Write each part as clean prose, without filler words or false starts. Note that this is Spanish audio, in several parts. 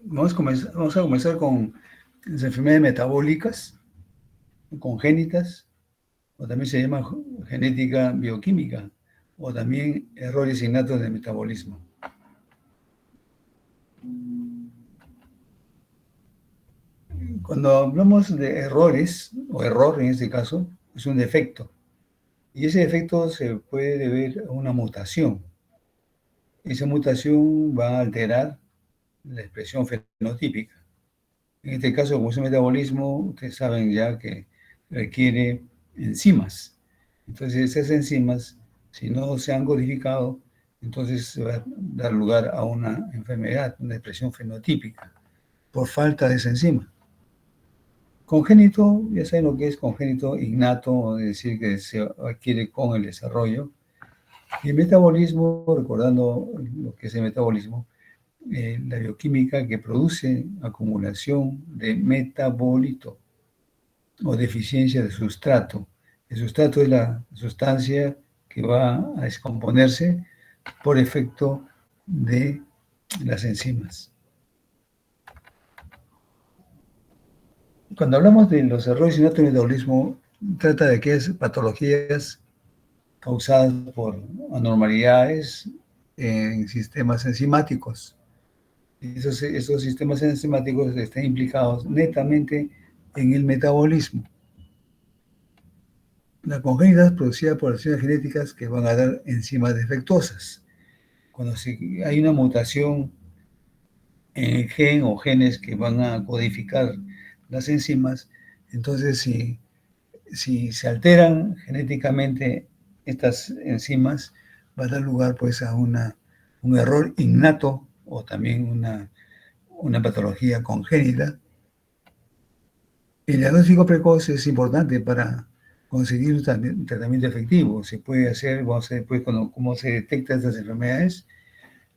Vamos a comenzar con las enfermedades metabólicas, congénitas, o también se llama genética bioquímica, o también errores innatos de metabolismo. Cuando hablamos de errores, o error en este caso, es un defecto. Y ese defecto se puede deber a una mutación. Esa mutación va a alterar la expresión fenotípica. En este caso, como es un metabolismo, ustedes saben ya que requiere enzimas. Entonces, esas enzimas, si no se han codificado, entonces se va a dar lugar a una enfermedad, una expresión fenotípica, por falta de esa enzima. Congénito, ya saben lo que es congénito, innato, es decir, que se adquiere con el desarrollo. Y el metabolismo, recordando lo que es el metabolismo, la bioquímica que produce acumulación de metabolito o deficiencia de sustrato. El sustrato es la sustancia que va a descomponerse por efecto de las enzimas. Cuando hablamos de los errores innatos del metabolismo, trata de aquellas patologías causadas por anormalidades en sistemas enzimáticos. Esos sistemas enzimáticos están implicados netamente en el metabolismo. La congénita es producida por acciones genéticas que van a dar enzimas defectuosas. Cuando hay una mutación en el gen o genes que van a codificar las enzimas, entonces si se alteran genéticamente estas enzimas, va a dar lugar pues a un error innato o también una patología congénita. El diagnóstico precoz es importante para conseguir un tratamiento efectivo. Se puede hacer, vamos a ver después cómo se detectan estas enfermedades.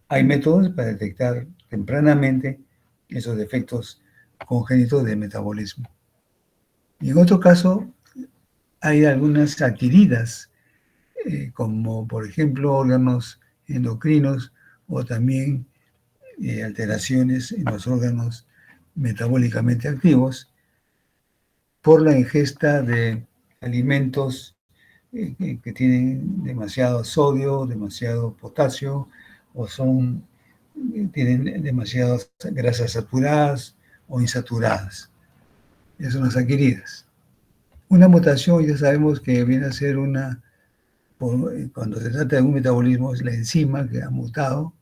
Hay métodos para detectar tempranamente esos defectos congénitos de metabolismo. Y en otro caso, hay algunas adquiridas, como por ejemplo órganos endocrinos o también alteraciones en los órganos metabólicamente activos por la ingesta de alimentos que tienen demasiado sodio, demasiado potasio, o tienen demasiadas grasas saturadas o insaturadas. Esas son las adquiridas. Una mutación ya sabemos que viene a ser cuando se trata de un metabolismo, es la enzima que ha mutado,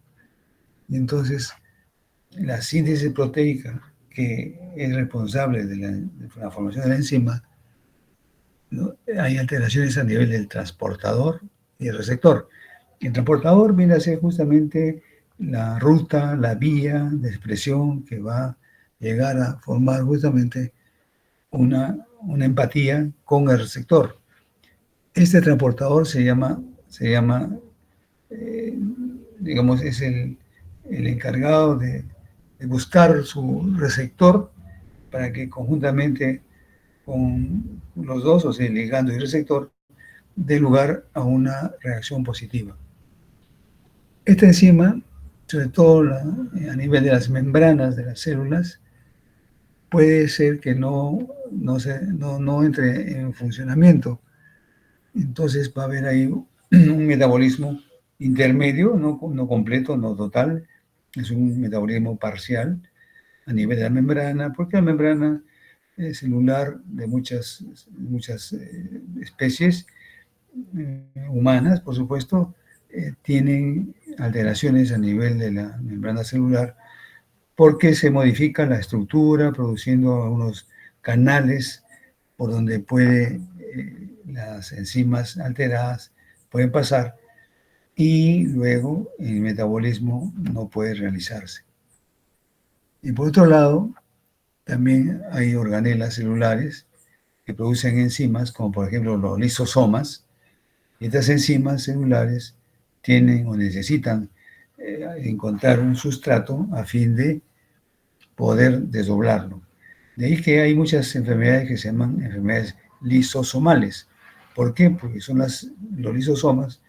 y entonces la síntesis proteica que es responsable de la formación de la enzima, ¿no? Hay alteraciones a nivel del transportador y el receptor. El transportador viene a ser justamente la ruta, la vía de expresión que va a llegar a formar justamente una empatía con el receptor. Este transportador se llama digamos, es el encargado de buscar su receptor para que conjuntamente con los dos, o sea, el ligando y el receptor, dé lugar a una reacción positiva. Esta enzima, sobre todo a nivel de las membranas de las células, puede ser que no entre en funcionamiento. Entonces va a haber ahí un metabolismo intermedio, no completo, no total, es un metabolismo parcial a nivel de la membrana, porque la membrana celular de muchas especies humanas, por supuesto, tienen alteraciones a nivel de la membrana celular porque se modifica la estructura, produciendo unos canales por donde las enzimas alteradas pueden pasar y luego el metabolismo no puede realizarse. Y por otro lado, también hay organelas celulares que producen enzimas, como por ejemplo los lisosomas. Estas enzimas celulares tienen o necesitan encontrar un sustrato a fin de poder desdoblarlo. De ahí que hay muchas enfermedades que se llaman enfermedades lisosomales. ¿Por qué? Porque son los lisosomas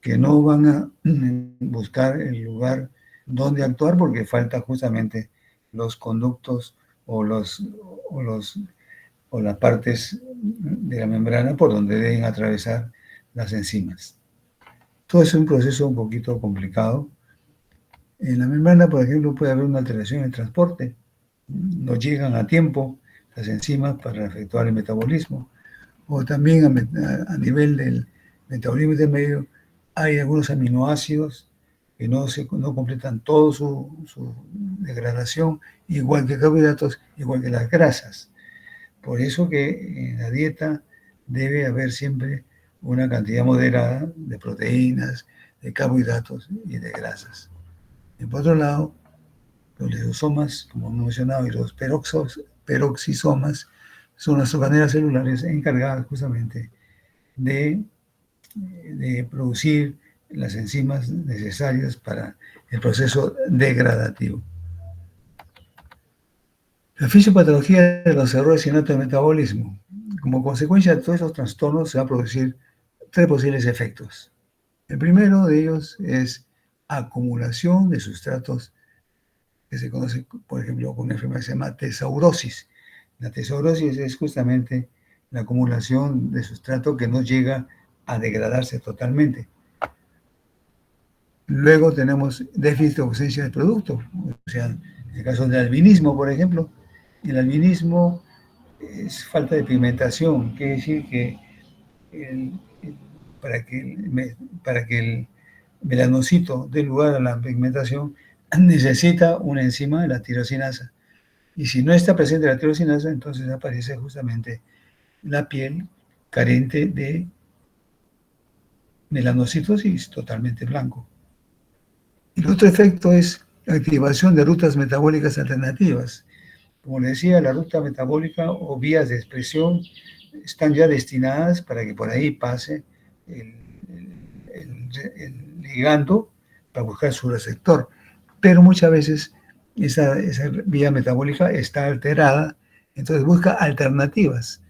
que no van a buscar el lugar dónde actuar porque falta justamente los conductos o, los, o, los, o las partes de la membrana por donde deben atravesar las enzimas. Todo es un proceso un poquito complicado. En la membrana, por ejemplo, puede haber una alteración en el transporte. No llegan a tiempo las enzimas para efectuar el metabolismo. O también a nivel del metabolismo intermedio hay algunos aminoácidos que no completan toda su degradación, igual que carbohidratos, igual que las grasas. Por eso que en la dieta debe haber siempre una cantidad moderada de proteínas, de carbohidratos y de grasas. Y por otro lado, los lisosomas, como hemos mencionado, y los peroxisomas son las organelas celulares encargadas justamente de producir las enzimas necesarias para el proceso degradativo. La fisiopatología de los errores innatos de metabolismo. Como consecuencia de todos estos trastornos se van a producir tres posibles efectos. El primero de ellos es acumulación de sustratos que se conoce, por ejemplo, con una enfermedad que se llama tesaurosis. La tesaurosis es justamente la acumulación de sustrato que no llega a degradarse totalmente. Luego tenemos déficit de ausencia de producto, o sea, en el caso del albinismo, por ejemplo, el albinismo es falta de pigmentación, quiere decir que para que el melanocito dé lugar a la pigmentación necesita una enzima, la tirosinasa. Y si no está presente la tirosinasa, entonces aparece justamente la piel carente de melanocitos y es totalmente blanco. El otro efecto es activación de rutas metabólicas alternativas. Como les decía, la ruta metabólica o vías de expresión están ya destinadas para que por ahí pase el ligando para buscar su receptor. Pero muchas veces esa vía metabólica está alterada, entonces busca alternativas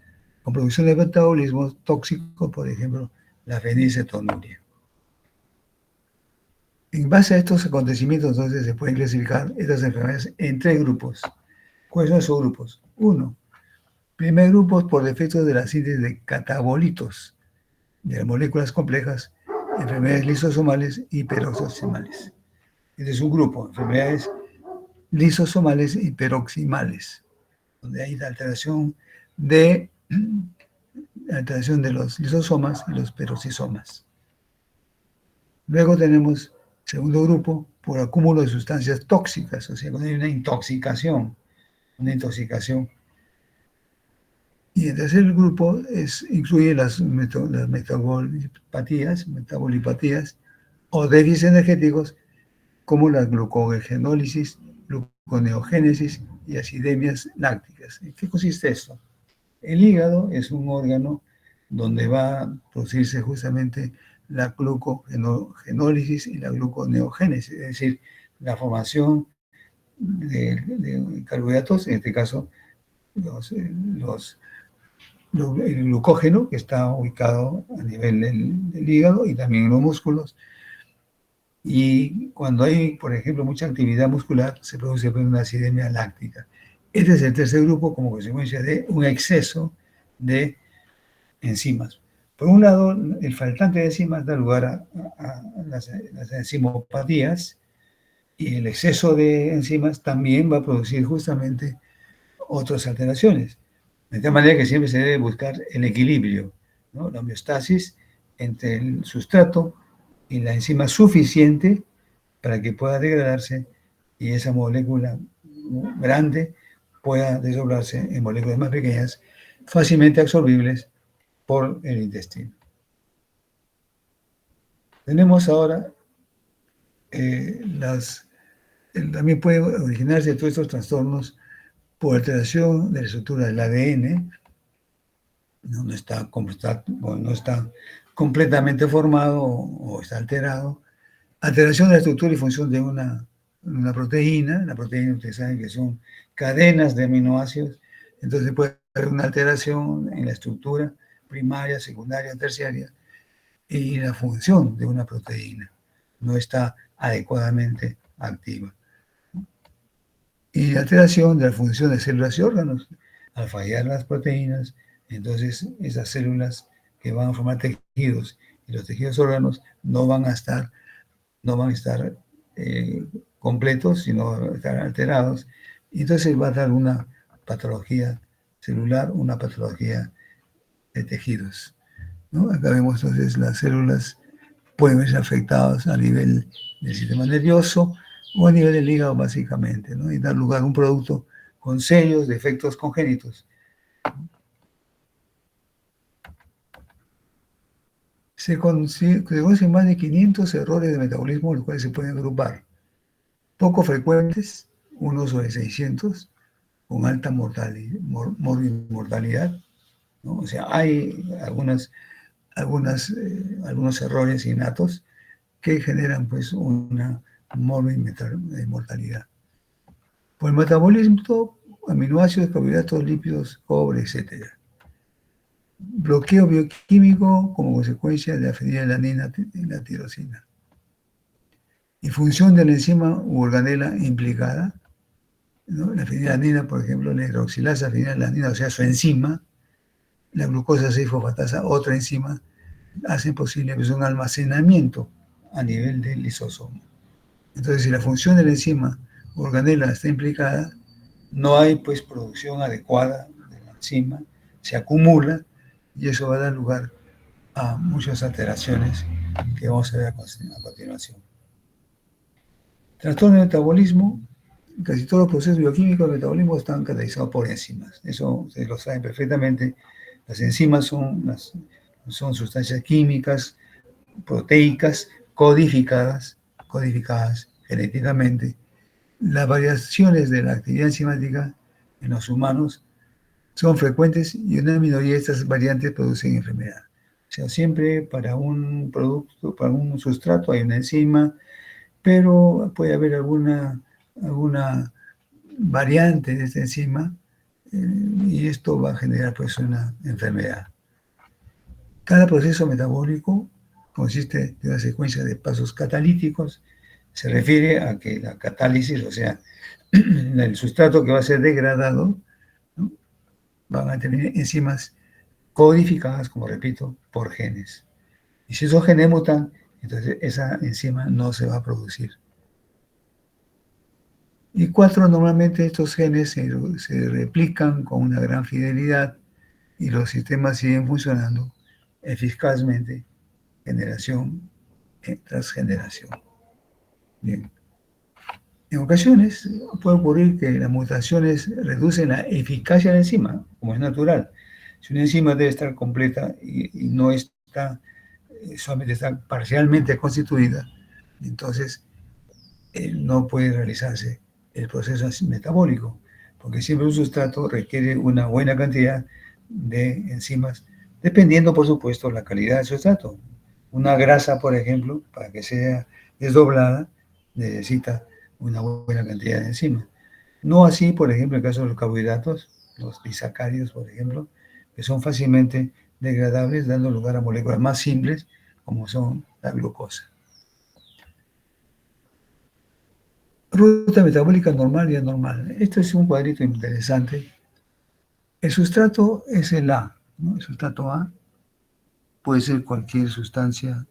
con producción de metabolismos tóxicos, por ejemplo, la fenilcetonuria. En base a estos acontecimientos, entonces, se pueden clasificar estas enfermedades en tres grupos. ¿Cuáles son esos grupos? Uno, primer grupo es por defectos de la síntesis de catabolitos, de las moléculas complejas, enfermedades lisosomales y peroxisomales. Este es un grupo, enfermedades lisosomales y peroximales, donde hay la alteración de los lisosomas y los peroxisomas. Luego tenemos segundo grupo por acúmulo de sustancias tóxicas, o sea, cuando hay una intoxicación. Y el tercer grupo incluye las metabolipatías o déficits energéticos como la glucogenólisis, gluconeogénesis y acidemias lácticas. ¿En qué consiste esto? El hígado es un órgano donde va a producirse justamente la glucogenólisis y la gluconeogénesis, es decir, la formación de carbohidratos, en este caso el glucógeno, que está ubicado a nivel del hígado y también en los músculos. Y cuando hay, por ejemplo, mucha actividad muscular, se produce una acidemia láctica. Este es el tercer grupo como consecuencia de un exceso de enzimas. Por un lado, el faltante de enzimas da lugar a las enzimopatías y el exceso de enzimas también va a producir justamente otras alteraciones. De tal manera que siempre se debe buscar el equilibrio, ¿no? La homeostasis entre el sustrato y la enzima suficiente para que pueda degradarse y esa molécula grande pueda desdoblarse en moléculas más pequeñas, fácilmente absorbibles por el intestino. Tenemos ahora también puede originarse todos estos trastornos por alteración de la estructura del ADN, no está completamente formado o está alterado. Alteración de la estructura y función de una proteína. La proteína, ustedes saben que son cadenas de aminoácidos, entonces puede haber una alteración en la estructura primaria, secundaria, terciaria, y la función de una proteína no está adecuadamente activa. Y la alteración de la función de células y órganos. Al fallar las proteínas, entonces esas células que van a formar tejidos y los tejidos órganos no van a estar completos, sino estar alterados. Y entonces va a dar una patología celular, una patología de tejidos, ¿no? Acá vemos entonces las células pueden verse afectadas a nivel del sistema nervioso o a nivel del hígado, básicamente, ¿no? Y dar lugar a un producto con serios defectos congénitos. Se conocen más de 500 errores de metabolismo, los cuales se pueden agrupar. Poco frecuentes, uno sobre 600, con alta mortalidad, ¿no? O sea, hay algunos errores innatos que generan pues una mortalidad. Por el metabolismo, aminoácidos, carbohidratos, lípidos, cobre, etc. Bloqueo bioquímico como consecuencia de la fenilalanina en la tirosina. Y función de la enzima u organela implicada, ¿no? La fenilalanina, por ejemplo, la hidroxilasa fenilalanina, o sea, su enzima, la glucosa 6-fosfatasa, otra enzima, hacen posible pues, un almacenamiento a nivel del lisosoma. Entonces, si la función de la enzima u organela está implicada, no hay pues producción adecuada de la enzima, se acumula y eso va a dar lugar a muchas alteraciones que vamos a ver a continuación. Trastorno de metabolismo, casi todos los procesos bioquímicos del metabolismo están catalizados por enzimas. Eso ustedes lo saben perfectamente. Las enzimas son sustancias químicas, proteicas, codificadas genéticamente. Las variaciones de la actividad enzimática en los humanos son frecuentes y una minoría de estas variantes producen enfermedad. O sea, siempre para un producto, para un sustrato hay una enzima, pero puede haber alguna variante de esta enzima y esto va a generar pues una enfermedad. Cada proceso metabólico consiste de una secuencia de pasos catalíticos. Se refiere a que la catálisis, o sea, el sustrato que va a ser degradado, ¿no? Van a tener enzimas codificadas, como repito, por genes. Y si esos genes mutan, entonces esa enzima no se va a producir. Y 4, normalmente estos genes se replican con una gran fidelidad y los sistemas siguen funcionando eficazmente, generación tras generación. Bien. En ocasiones puede ocurrir que las mutaciones reducen la eficacia de la enzima, como es natural. Si una enzima debe estar completa y no está, solamente está parcialmente constituida, entonces no puede realizarse el proceso metabólico, porque siempre un sustrato requiere una buena cantidad de enzimas, dependiendo, por supuesto, la calidad del sustrato. Una grasa, por ejemplo, para que sea desdoblada, necesita una buena cantidad de enzimas. No así, por ejemplo, en el caso de los carbohidratos, los disacáridos, por ejemplo, que son fácilmente degradables, dando lugar a moléculas más simples, como son la glucosa. Ruta metabólica normal y anormal. Esto es un cuadrito interesante. El sustrato es el A, ¿no? El sustrato A puede ser cualquier sustancia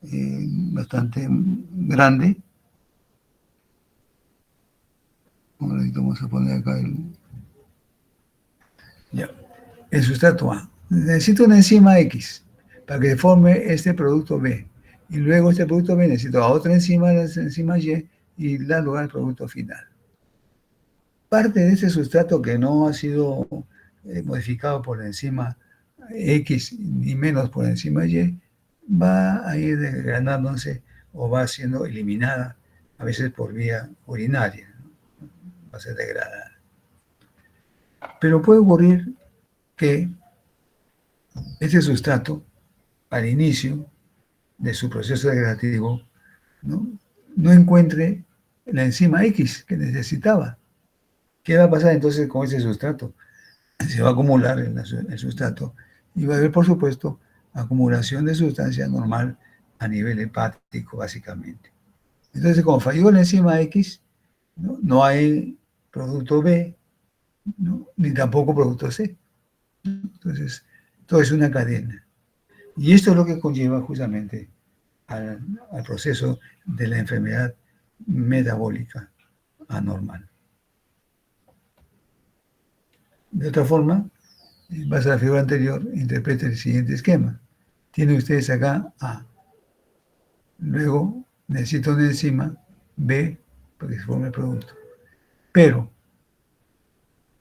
bastante grande. Vamos a poner acá el sustrato A. Necesito una enzima X para que forme este producto B. Y luego este producto B necesito a otra enzima, la enzima y da lugar al producto final. Parte de ese sustrato que no ha sido modificado por la enzima X ni menos por la enzima Y, va a ir desgranándose o va siendo eliminada, a veces por vía urinaria, ¿no? Va a ser degradada. Pero puede ocurrir que ese sustrato, al inicio de su proceso degradativo, no encuentre la enzima X que necesitaba. ¿Qué va a pasar entonces con ese sustrato? Se va a acumular el sustrato y va a haber, por supuesto, acumulación de sustancia normal a nivel hepático, básicamente. Entonces, como falló la enzima X, no hay producto B, ¿no? Ni tampoco producto C. Entonces, todo es una cadena. Y esto es lo que conlleva justamente al proceso de la enfermedad metabólica anormal. De otra forma, en base a la figura anterior, interprete el siguiente esquema. Tienen ustedes acá A. Luego necesito una enzima B para que se forme el producto. Pero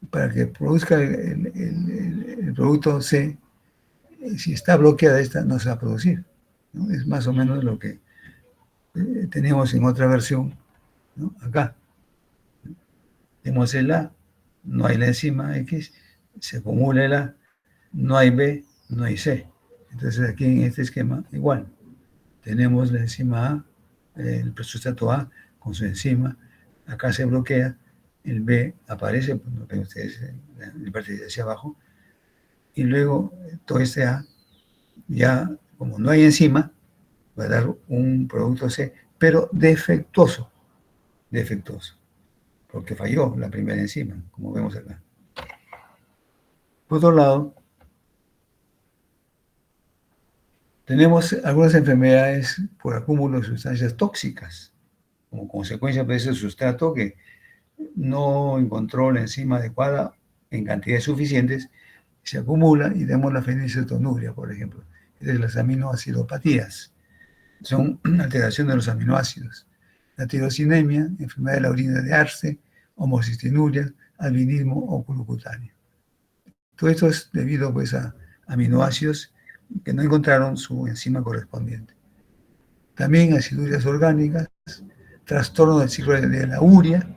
para que produzca el producto C, si está bloqueada esta, no se va a producir, ¿no? Es más o menos lo que tenemos en otra versión, ¿no? Acá tenemos el A, no hay la enzima X, se acumula el A, no hay B, no hay C. Entonces aquí en este esquema igual, tenemos la enzima A, el sustrato A con su enzima, acá se bloquea, el B aparece, pues, lo ven ustedes en la parte de hacia abajo, y luego todo este A, ya como no hay enzima, va a dar un producto C, pero defectuoso, porque falló la primera enzima, como vemos acá. Por otro lado, tenemos algunas enfermedades por acúmulo de sustancias tóxicas, como consecuencia de ese sustrato que no encontró la enzima adecuada en cantidades suficientes, se acumula y tenemos la fenilcetonuria, por ejemplo, es de las aminoacidopatías. Son alteración de los aminoácidos. La tirosinemia, enfermedad de la orina de Arce, homocistinuria, albinismo o cutáneo. Todo esto es debido pues, a aminoácidos que no encontraron su enzima correspondiente. También acidurias orgánicas, trastorno del ciclo de la urea,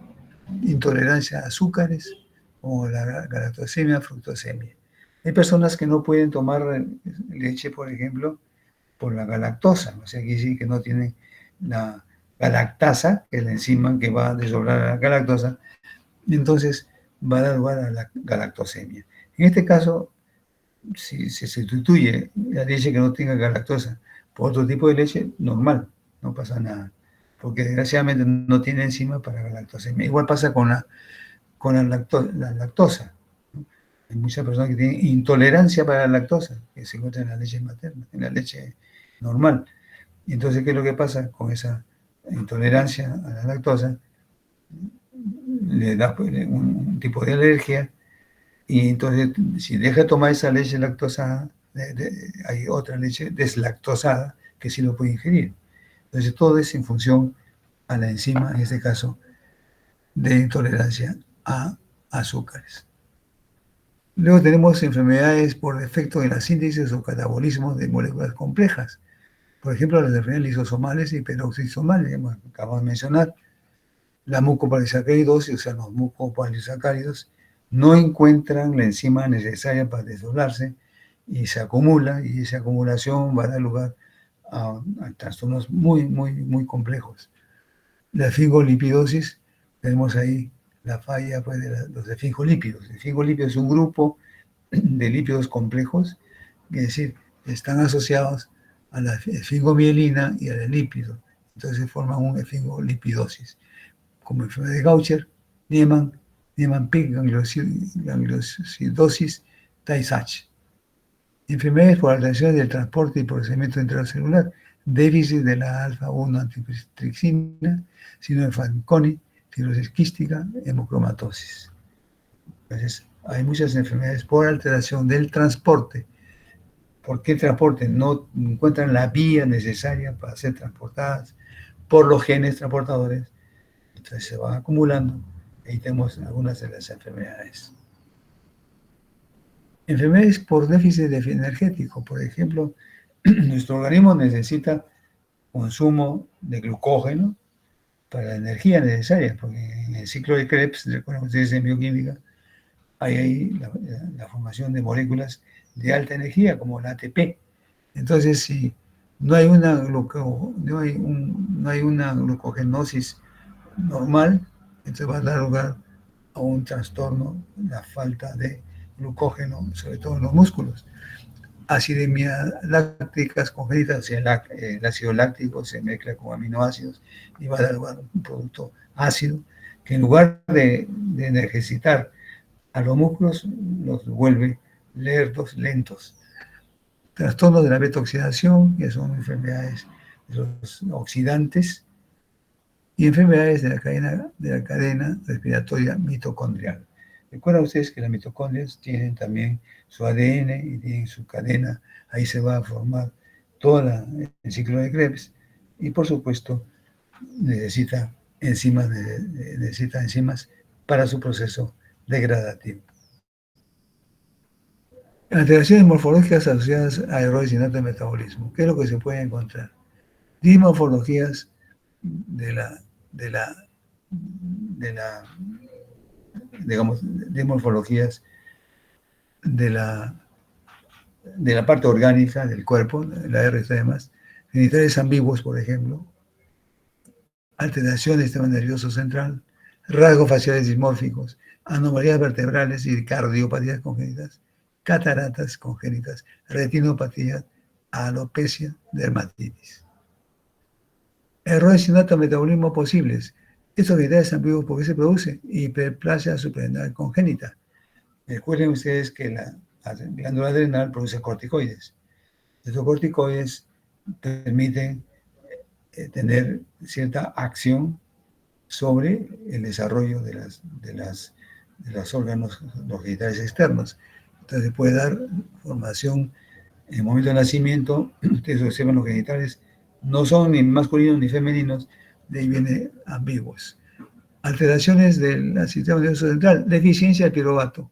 intolerancia a azúcares, como la galactosemia, fructosemia. Hay personas que no pueden tomar leche, por ejemplo, por la galactosa, o sea, quiere decir que no tienen la galactasa, que es la enzima que va a desdoblar la galactosa, y entonces va a dar lugar a la galactosemia. En este caso, si se sustituye la leche que no tenga galactosa por otro tipo de leche, normal, no pasa nada, porque desgraciadamente no tiene enzima para galactosemia. Igual pasa con la lactosa, ¿no? Hay muchas personas que tienen intolerancia para la lactosa, que se encuentra en la leche materna, en la leche normal. Y entonces, ¿qué es lo que pasa con esa intolerancia a la lactosa? Le da un tipo de alergia y entonces si deja de tomar esa leche lactosada, hay otra leche deslactosada que sí lo puede ingerir. Entonces todo es en función a la enzima, en este caso, de intolerancia a azúcares. Luego tenemos enfermedades por defecto en la síntesis o catabolismo de moléculas complejas. Por ejemplo, las enfermedades lisosomales y peroxisomales, como acabamos de mencionar. La mucopolisacaridosis, o sea, los mucopolisacáridos, no encuentran la enzima necesaria para desdoblarse y se acumula, y esa acumulación va a dar lugar a trastornos muy, muy, muy complejos. La esfingolipidosis, tenemos ahí la falla pues, de los esfingolípidos. El esfingolípido es un grupo de lípidos complejos, es decir, están asociados a la esfingomielina y al lípido. Entonces forman un esfingolipidosis, como enfermedad de Gaucher, Niemann-Pick, gangliosidosis, Tay-Sachs. Enfermedades por alteraciones del transporte y procesamiento intracelular, déficit de la alfa-1 antitripsina, síndrome de Fanconi, fibrosis quística, hemocromatosis. Entonces, hay muchas enfermedades por alteración del transporte. ¿Por qué el transporte? No encuentran la vía necesaria para ser transportadas por los genes transportadores. Entonces se van acumulando. Ahí tenemos algunas de las enfermedades. Enfermedades por déficit energético. Por ejemplo, nuestro organismo necesita consumo de glucógeno para la energía necesaria, porque en el ciclo de Krebs, recuerden ustedes en bioquímica, hay ahí la formación de moléculas de alta energía, como la ATP. Entonces, si no hay una glucogenosis normal, entonces va a dar lugar a un trastorno, la falta de glucógeno, sobre todo en los músculos. acidemia lácticas congénitas, o sea, el ácido láctico se mezcla con aminoácidos y va a dar un producto ácido que en lugar de energicitar a los músculos, los vuelve lerdos, lentos. Trastornos de la beta-oxidación, que son enfermedades de los oxidantes, y enfermedades de la cadena respiratoria mitocondrial. Recuerden ustedes que las mitocondrias tienen también su ADN y tienen su cadena, ahí se va a formar todo el ciclo de Krebs, y por supuesto necesita enzimas para su proceso degradativo. Alteraciones morfológicas asociadas a errores innatos de metabolismo. ¿Qué es lo que se puede encontrar? Dismorfologías de la, digamos, dismorfologías de la parte orgánica del cuerpo, la R y demás, genitales ambiguos, por ejemplo, alteraciones del sistema nervioso central, rasgos faciales dismórficos, anomalías vertebrales y cardiopatías congénitas, cataratas congénitas, retinopatía, alopecia, dermatitis. Errores innatos de metabolismo posibles. Estos genitales ambiguos, ¿por qué se produce? Hiperplasia suprarrenal congénita. Recuerden ustedes que la glándula adrenal produce corticoides. Estos corticoides permiten tener cierta acción sobre el desarrollo de los órganos, los genitales externos. Entonces puede dar formación en el momento del nacimiento. Ustedes observan los genitales, no son ni masculinos ni femeninos, de ahí viene ambiguos. Alteraciones del sistema nervioso central, deficiencia de piruvato,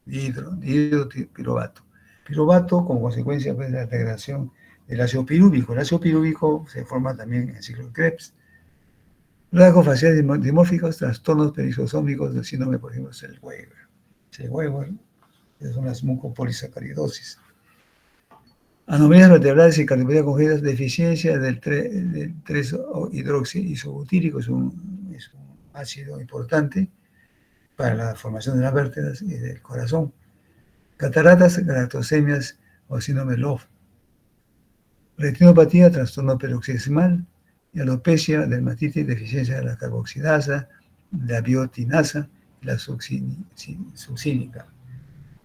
dihidropiruvato. Piruvato como consecuencia pues, de la integración del ácido pirúvico. El ácido pirúvico se forma también en el ciclo de Krebs. Rasgos faciales dimórficos, trastornos perisosómicos del síndrome, por ejemplo, Zellweger, que son las mucopolisacaridosis. Anomalías vertebrales y cardiopatía congénitas, deficiencia del 3-hidroxiisobutírico, es un ácido importante para la formación de las vértebras y del corazón. Cataratas, galactosemias o síndrome LOF. Retinopatía, trastorno peroxismal, y alopecia, dermatitis, deficiencia de la carboxilasa, la biotinasa y la succínica.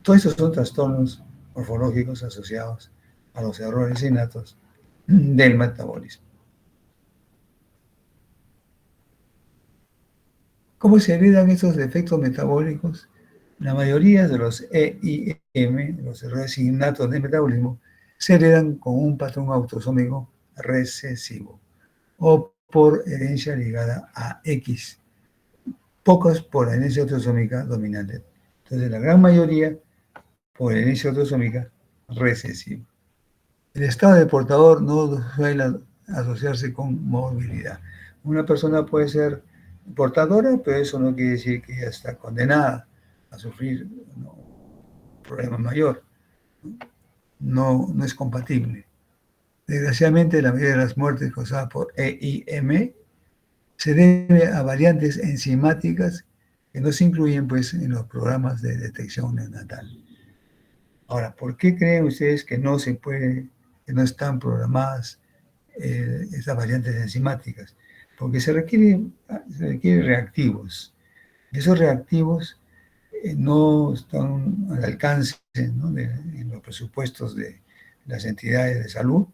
Todos estos son trastornos morfológicos asociados a los errores innatos del metabolismo. ¿Cómo se heredan estos defectos metabólicos? La mayoría de los EIM, los errores innatos del metabolismo, se heredan con un patrón autosómico recesivo o por herencia ligada a X, pocos por herencia autosómica dominante. Entonces, la gran mayoría por herencia autosómica recesiva. El estado de portador no suele asociarse con morbilidad. Una persona puede ser portadora, pero eso no quiere decir que ya está condenada a sufrir un problema mayor. No es compatible. Desgraciadamente, la mayoría de las muertes causadas por EIM se debe a variantes enzimáticas que no se incluyen pues, en los programas de detección neonatal. Ahora, ¿por qué creen ustedes que no están programadas estas variantes enzimáticas? Porque se requieren reactivos. Esos reactivos no están al alcance, ¿no? en los presupuestos de las entidades de salud,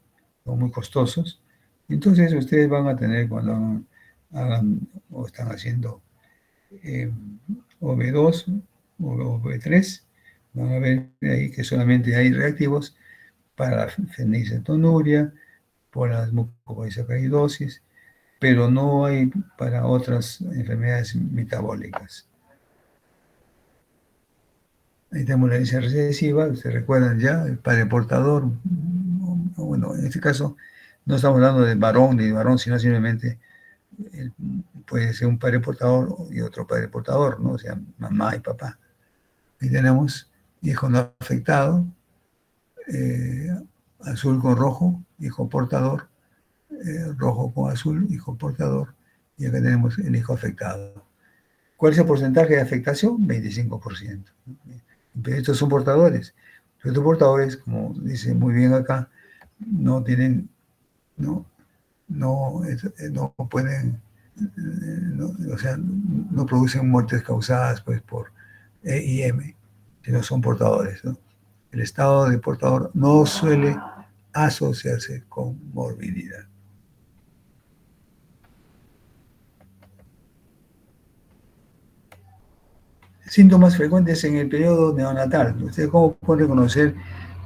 son muy costosos. Entonces ustedes van a tener cuando hagan o están haciendo OV2 o OV3, van a ver ahí que solamente hay reactivos para la fenilcetonuria, por las mucopolisacaridosis, pero no hay para otras enfermedades metabólicas. Ahí tenemos la herencia recesiva, ustedes recuerdan ya, el padre portador. Bueno, en este caso no estamos hablando de varón ni de varón, sino simplemente puede ser un padre portador y otro padre portador, ¿no? O sea, mamá y papá. Ahí tenemos hijo no afectado, azul con rojo, hijo portador, rojo con azul, hijo portador, y acá tenemos el hijo afectado. ¿Cuál es el porcentaje de afectación? 25%. Pero estos son portadores. Los portadores, como dice muy bien acá, no tienen, no pueden, o sea, no producen muertes causadas pues, por EIM, sino son portadores, ¿no? El estado de portador no suele asociarse con morbilidad. Síntomas frecuentes en el periodo neonatal. ¿Ustedes cómo pueden reconocer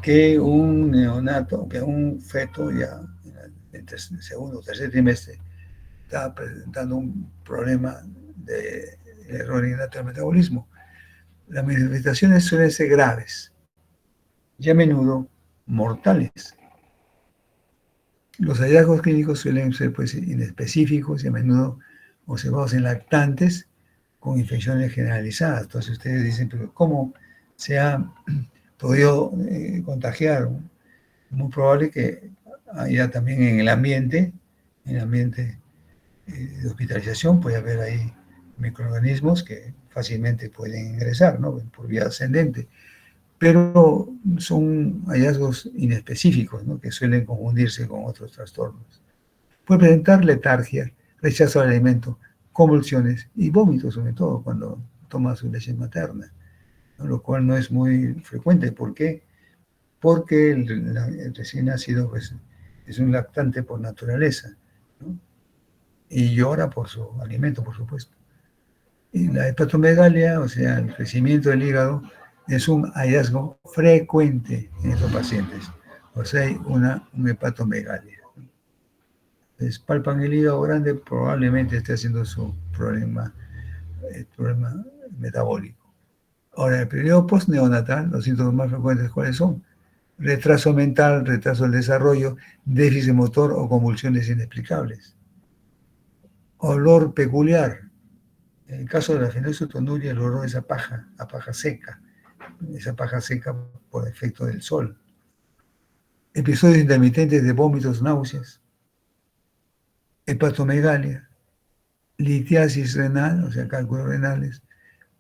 que un neonato, que un feto ya en el segundo o tercer trimestre está presentando un problema de error innato del metabolismo? Las manifestaciones suelen ser graves y a menudo mortales. Los hallazgos clínicos suelen ser pues, inespecíficos y a menudo observados en lactantes con infecciones generalizadas. Entonces ustedes dicen, pero ¿cómo se ha podido contagiar? Muy probable que haya también en el ambiente de hospitalización, puede haber ahí microorganismos que fácilmente pueden ingresar, ¿no? Por vía ascendente. Pero son hallazgos inespecíficos, ¿no? Que suelen confundirse con otros trastornos. Puede presentar letargia, rechazo al alimento, convulsiones y vómitos, sobre todo cuando toma su leche materna, ¿no? Lo cual no es muy frecuente. ¿Por qué? Porque el recién nacido pues, es un lactante por naturaleza, ¿no? Y llora por su alimento, por supuesto. Y la hepatomegalia, o sea, el crecimiento del hígado, es un hallazgo frecuente en estos pacientes. O sea, hay una hepatomegalia. Les palpan el hígado grande, probablemente esté haciendo su problema metabólico. Ahora, en el periodo postneonatal, los síntomas más frecuentes, ¿cuáles son? Retraso mental, retraso del desarrollo, déficit motor o convulsiones inexplicables. Olor peculiar. En el caso de la fenilcetonuria, el olor es a paja seca, esa paja seca por efecto del sol. Episodios intermitentes de vómitos, náuseas, hepatomegalia, litiasis renal, o sea, cálculos renales,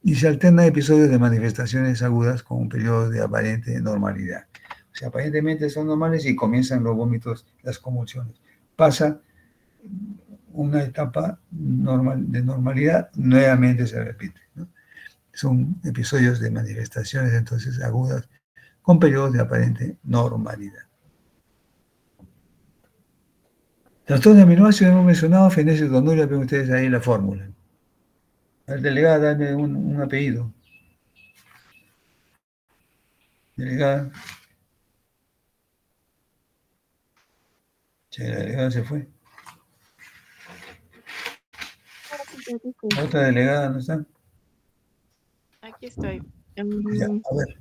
y se alternan episodios de manifestaciones agudas con un periodo de aparente normalidad. O sea, aparentemente son normales y comienzan los vómitos, las convulsiones. Pasa una etapa de normalidad, nuevamente se repite, ¿no? Son episodios de manifestaciones entonces agudas con periodos de aparente normalidad. Trastorno de aminoácidos hemos mencionado, fenilcetonuria, ven ustedes ahí la fórmula. A ver, delegada, dame un apellido. Delegada. Che, la delegada se fue. ¿La otra delegada no está? Aquí estoy. Ya, a ver,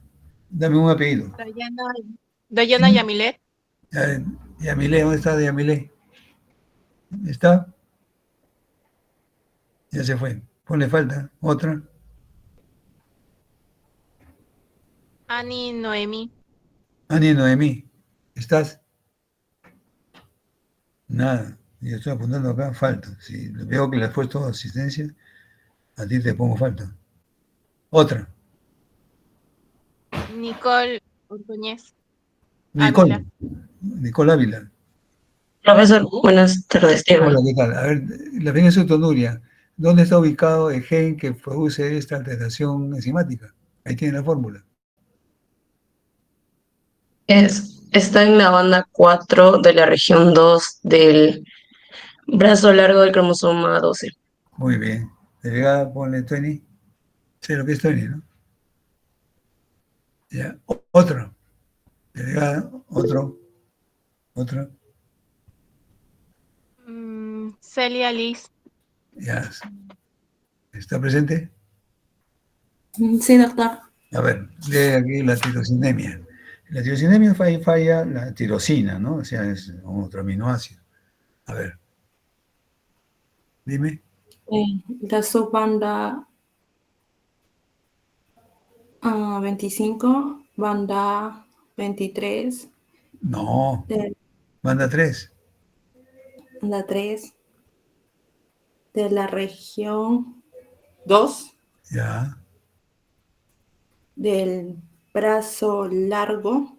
dame un apellido. Dayana Yamilet. Yamile, ¿dónde está Yamile? ¿Está? Ya se fue. Ponle falta. Otra. Ani Noemi. Ani Noemí. ¿Estás? Nada. Yo estoy apuntando acá, falta. Si veo que le has puesto asistencia, a ti te pongo falta. Otra. Nicole Ordóñez Ávila. Nicole. Nicole Ávila. Profesor, buenas tardes. Hola, ¿qué tal? A ver, la fenilcetonuria. ¿Dónde está ubicado el gen que produce esta alteración enzimática? Ahí tiene la fórmula. Está en la banda 4 de la región 2 del brazo largo del cromosoma 12. Muy bien. Delegada, ponle 20. Sé lo que es 20, ¿no? Ya. Otro. Delegada, otro. Celia Liz. Ya. ¿Está presente? Sí, doctor. A ver, lee aquí la tirosinemia. La tirosinemia falla la tirosina, ¿no? O sea, es otro aminoácido. A ver. Dime. La subbanda 25, banda 23, No. de Banda 3. banda 3, de la región 2, Ya. del brazo largo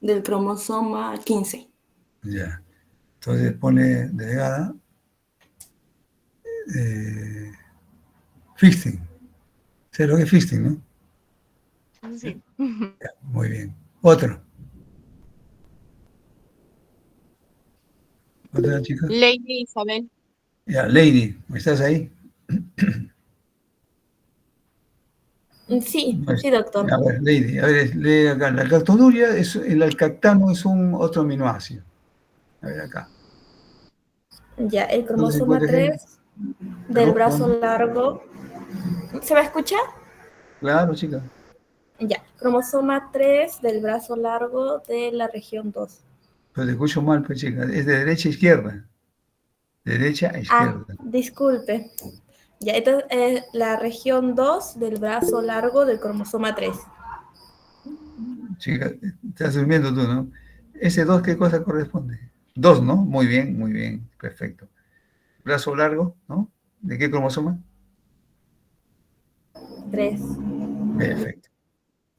del cromosoma 15. Ya. Entonces pone delegada 15. ¿Sabes lo que es 15, no? Sí. Ya, muy bien. Otro. ¿Otra chica? Lady Isabel. Ya, Lady, ¿estás ahí? Sí, No sí, doctor. A ver, Lady, a ver, lee acá. La alcactonuria, el alcactano es un otro aminoácido. A ver acá. Ya, el ¿Dónde se cromosoma encuentra ese? 3 del ¿Perdón? brazo ¿Dónde? largo. ¿Se va a escuchar? Claro, chica. Ya, cromosoma 3 del brazo largo de la región 2. Pero te escucho mal, pues, chica. Es de derecha a izquierda. Derecha a Ah, izquierda. disculpe. Ya, entonces es la región 2 del brazo largo del cromosoma 3. Chica, estás durmiendo tú, ¿no? ¿Ese 2 qué cosa corresponde? 2, ¿no? Muy bien, perfecto. Brazo largo, ¿no? ¿De qué cromosoma? 3. Perfecto.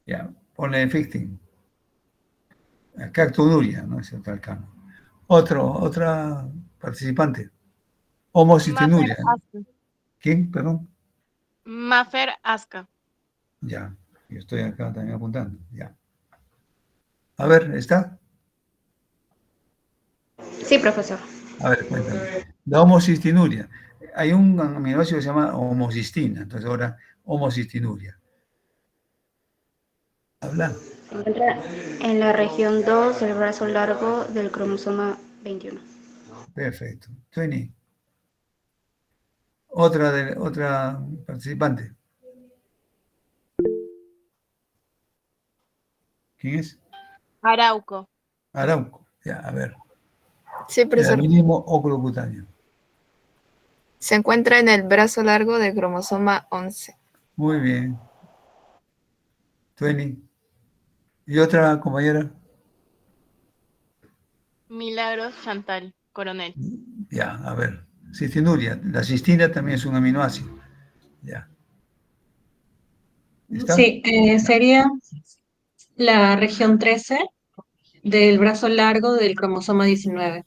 Ya, pone 15. Cactonuria, ¿no? Es otro alcano. Otra participante. Mafer Homocistinuria. Aska. ¿Quién? Perdón. Mafer Aska. Ya, yo estoy acá también apuntando. Ya. A ver, ¿está? Sí, profesor. A ver, cuéntame. La homocistinuria. Hay un aminoácido que se llama homocistina. Entonces ahora, homocistinuria. Habla. Se encuentra en la región 2 del brazo largo del cromosoma 21. Perfecto. 20. Otra participante. ¿Quién es? Arauco. Arauco. Ya, a ver. Sí, El profesor. albinismo oculocutáneo. Se encuentra en el brazo largo del cromosoma 11. Muy bien. 20. ¿Y otra compañera? Milagros Chantal Coronel. Ya, a ver. Cistinuria. La cistina también es un aminoácido. Ya. ¿Está? Sí, sería la región 13 del brazo largo del cromosoma 19.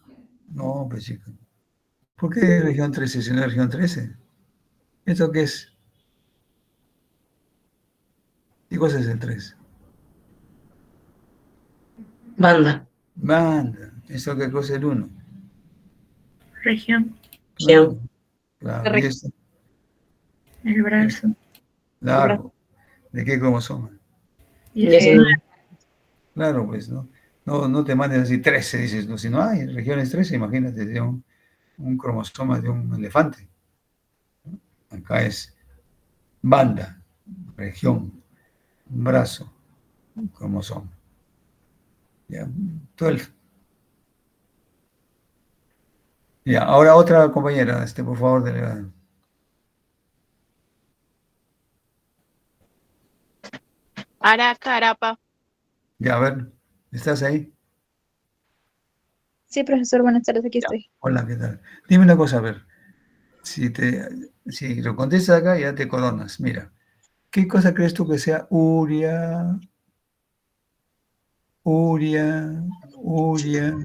No, pues chica. ¿Por qué región 13 si no es región 13? ¿Esto qué es? ¿Qué cosa es el 3? Banda. Banda. ¿Esto qué cosa es el 1? Región. Claro, La claro. Y región, esto, el brazo. largo. ¿De qué cromosoma? 19. Claro, pues, ¿no? No te mandes así 13, dices, no, si no hay regiones 13, imagínate, de un cromosoma de un elefante. Acá es banda, región, brazo, cromosoma. Ya, 12. Ya, ahora otra compañera, por favor, delegada. Araca Arapa. Ya, a ver, ¿estás ahí? Sí, profesor, buenas tardes, aquí Ya. estoy. Hola, ¿qué tal? Dime una cosa, a ver, si lo contestas acá, ya te coronas. Mira, ¿qué cosa crees tú que sea Uria, Uria, Uria,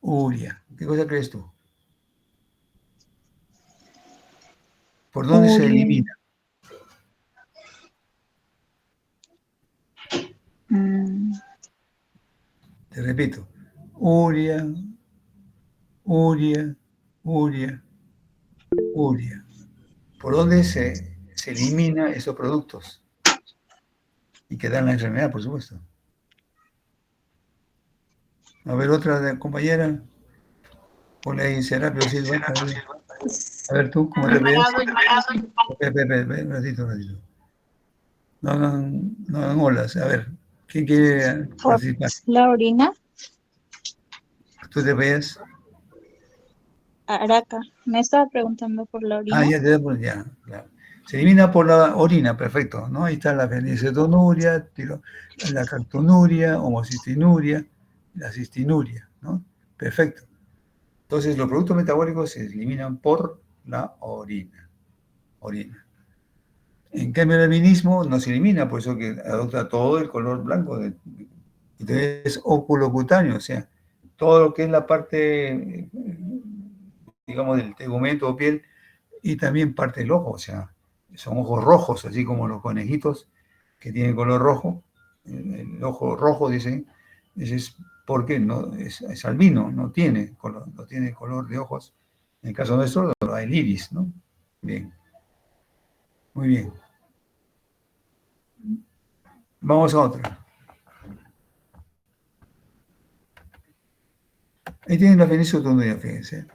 Uria? ¿Qué cosa crees tú? ¿Por dónde se Uria. elimina? mm, Te repito, Uria, Uria, Uria, Uria. ¿Por dónde se elimina esos productos? Y que dan la enfermedad, por supuesto. A ver, compañera, ponle ahí Serapio Silva. A ver tú, ¿cómo te veías? Alvarado Johnny. Espera, un ratito. No hagan olas. A ver, ¿quién quiere por participar? la orina, ¿Tú te veías? Araca. Me estaba preguntando por la Ah, orina. ya te da por ya, claro. Se elimina por la orina, perfecto, ¿no? Ahí está la fenicetonuria, la cartonuria, homocistinuria, la cistinuria, ¿no? Perfecto. Entonces, los productos metabólicos se eliminan por la orina. En cambio, el albinismo no se elimina, por eso que adopta todo el color blanco. Entonces es oculocutáneo, o sea, todo lo que es la parte, digamos, del tegumento o piel, y también parte del ojo, o sea, son ojos rojos, así como los conejitos que tienen color rojo. El ojo rojo, dicen, ese es porque no, es albino, no tiene color de ojos. En el caso nuestro, el iris, ¿no? Bien. Muy bien. Vamos a otra. Ahí tienen la fenilotonúria, fíjense.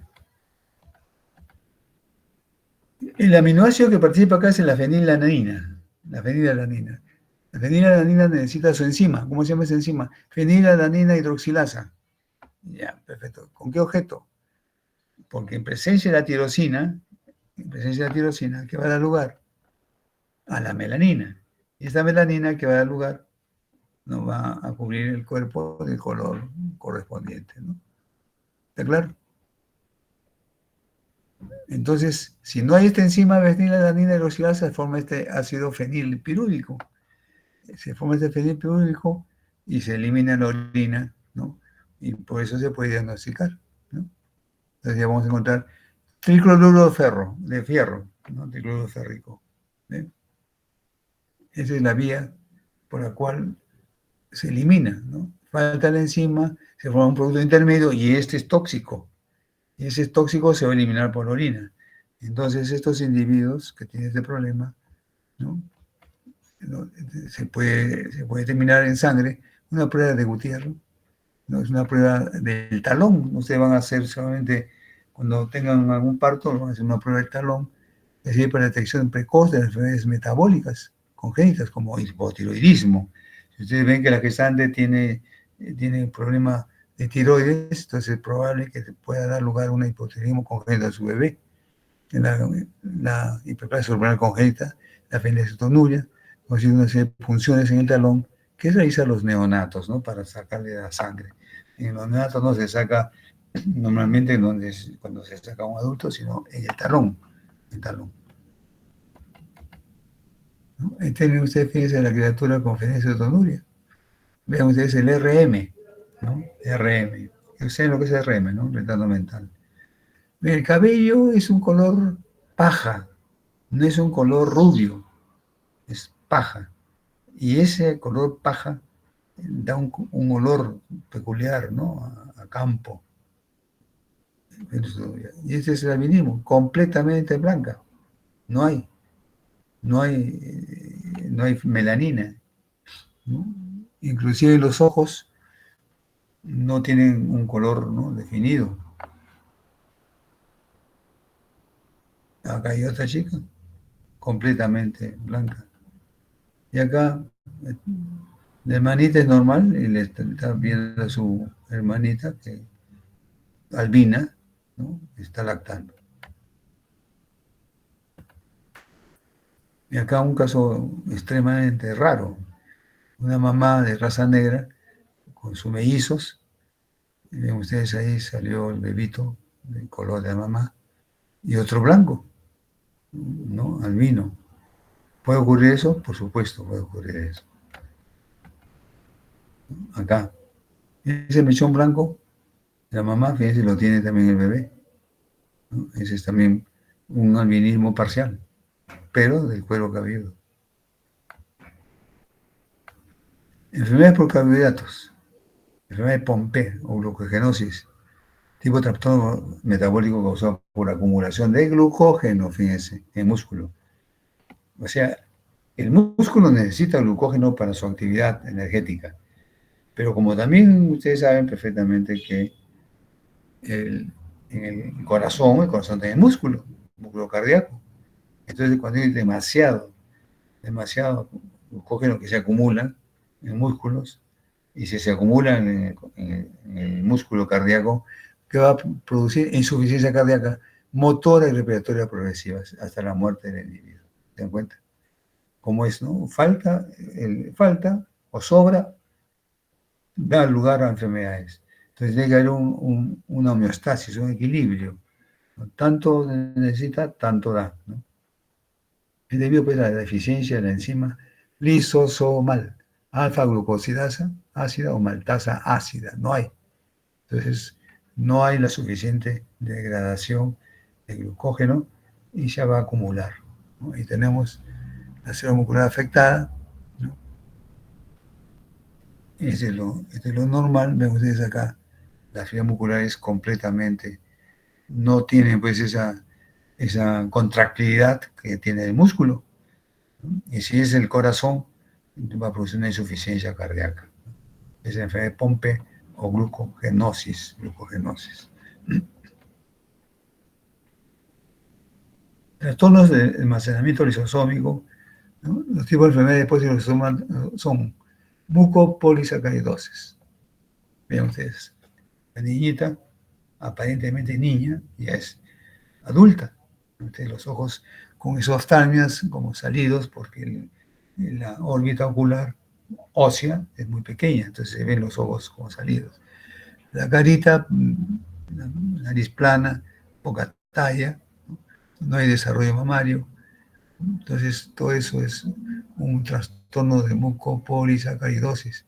El aminoácido que participa acá es la fenilalanina. La fenilalanina. La fenilalanina necesita su enzima. ¿Cómo se llama esa enzima? Fenilalanina hidroxilasa. Ya, perfecto. ¿Con qué objeto? Porque en presencia de la tirosina, ¿qué va a dar lugar? A la melanina. Y esta melanina que va a dar lugar nos va a cubrir el cuerpo del color correspondiente, ¿no? ¿Está claro? Entonces, si no hay esta enzima fenilalanina hidroxilasa, se forma este ácido fenilpirúdico. Se forma este fenilpirúdico y se elimina la orina, ¿no? Y por eso se puede diagnosticar, ¿no? Entonces ya vamos a encontrar tricloruro de fierro, ¿no? Tricloruro férrico. ¿Ven? Esa es la vía por la cual se elimina, ¿no? Falta la enzima, se forma un producto intermedio y este es tóxico. Y ese tóxico se va a eliminar por la orina. Entonces, estos individuos que tienen este problema, ¿no? Se puede terminar en sangre. Una prueba de Gutiérrez, ¿no? Es una prueba del talón. Ustedes van a hacer solamente cuando tengan algún parto, van a hacer una prueba del talón, es decir, para la detección precoz de las enfermedades metabólicas congénitas, como hipotiroidismo. Si ustedes ven que la gestante tiene un problema de tiroides, entonces es probable que pueda dar lugar a un hipotiroidismo congénito a su bebé. La hiperplasia cerebral congénita, la feniletonuria, consiste una serie de funciones en el talón que realizan los neonatos, ¿no? Para sacarle la sangre. En los neonatos no se saca normalmente cuando se saca a un adulto, sino en el talón. ¿No? Tienen ustedes, fíjense, la criatura con feniletonuria. Vean ustedes el RM, ¿no? RM. Ustedes lo que es RM, ¿no? Retardo mental. El cabello es un color paja, no es un color rubio, es paja. Y ese color paja da un olor peculiar, ¿no? A campo. Y ese es el albinismo, completamente blanca. No hay melanina, ¿no? Inclusive los ojos no tienen un color, ¿no? Definido. Acá hay otra chica, completamente blanca. Y acá la hermanita es normal, y le está viendo a su hermanita, que albina, ¿no? Está lactando. Y acá un caso extremadamente raro. Una mamá de raza negra con sus mellizos. Y ven ustedes ahí salió el bebito del color de la mamá. Y otro blanco, ¿no? Albino. ¿Puede ocurrir eso? Por supuesto, puede ocurrir eso. Acá. Ese mechón blanco, la mamá, fíjense, lo tiene también el bebé, ¿no? Ese es también un albinismo parcial, pero del cuero cabelludo. Enfermedades por carbohidratos. Enfermedad de Pompe o glucogenosis, tipo trastorno metabólico causado por acumulación de glucógeno, fíjense, en músculo. O sea, el músculo necesita glucógeno para su actividad energética, pero como también ustedes saben perfectamente que en el corazón tiene músculo cardíaco. Entonces, cuando hay demasiado glucógeno que se acumula en músculos, y si se acumula en el músculo cardíaco, que va a producir insuficiencia cardíaca motora y respiratoria progresivas hasta la muerte del individuo. ¿Se dan cuenta? ¿Cómo es, no? Falta o sobra da lugar a enfermedades. Entonces tiene que haber una homeostasis, un equilibrio. Tanto necesita, tanto da, ¿no? Es debido pues, a la deficiencia de la enzima lisosomal, alfa-glucosidasa ácida o maltasa ácida. No hay. Entonces, no hay la suficiente degradación de glucógeno y se va a acumular, ¿no? Y tenemos la célula muscular afectada, ¿no? Este es lo normal. Ven ustedes acá, las fibras musculares completamente no tienen pues esa contractilidad que tiene el músculo, ¿no? Y si es el corazón, va a producir una insuficiencia cardíaca. Es la enfermedad de Pompe o glucogenosis. Trastornos de almacenamiento lisosómico, ¿no? Los tipos de enfermedades de depósito lisosomal son mucopolisacaridosis. Vean ustedes, la niñita, aparentemente niña, ya es adulta. Los ojos con isoftalmias como salidos porque la órbita ocular ósea es muy pequeña, entonces se ven los ojos como salidos. La carita, la nariz plana, poca talla, no hay desarrollo mamario. Entonces todo eso es un trastorno de mucopolisacaridosis,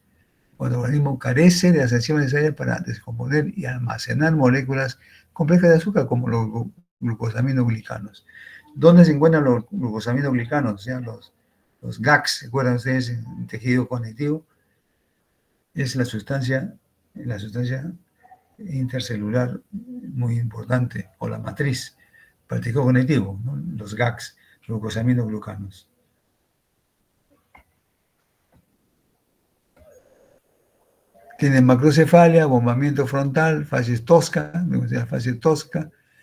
cuando el organismo carece de las enzimas necesarias para descomponer y almacenar moléculas complejas de azúcar como los glucosaminoglicanos. ¿Dónde se encuentran los glucosaminoglicanos? O sea, los GAGs, ¿se acuerdan ustedes? En tejido conectivo. Es la sustancia intercelular muy importante, o la matriz para el tejido conectivo, ¿no? Los GAGs, glucosaminoglicanos. Tienen macrocefalia, bombamiento frontal, facies tosca,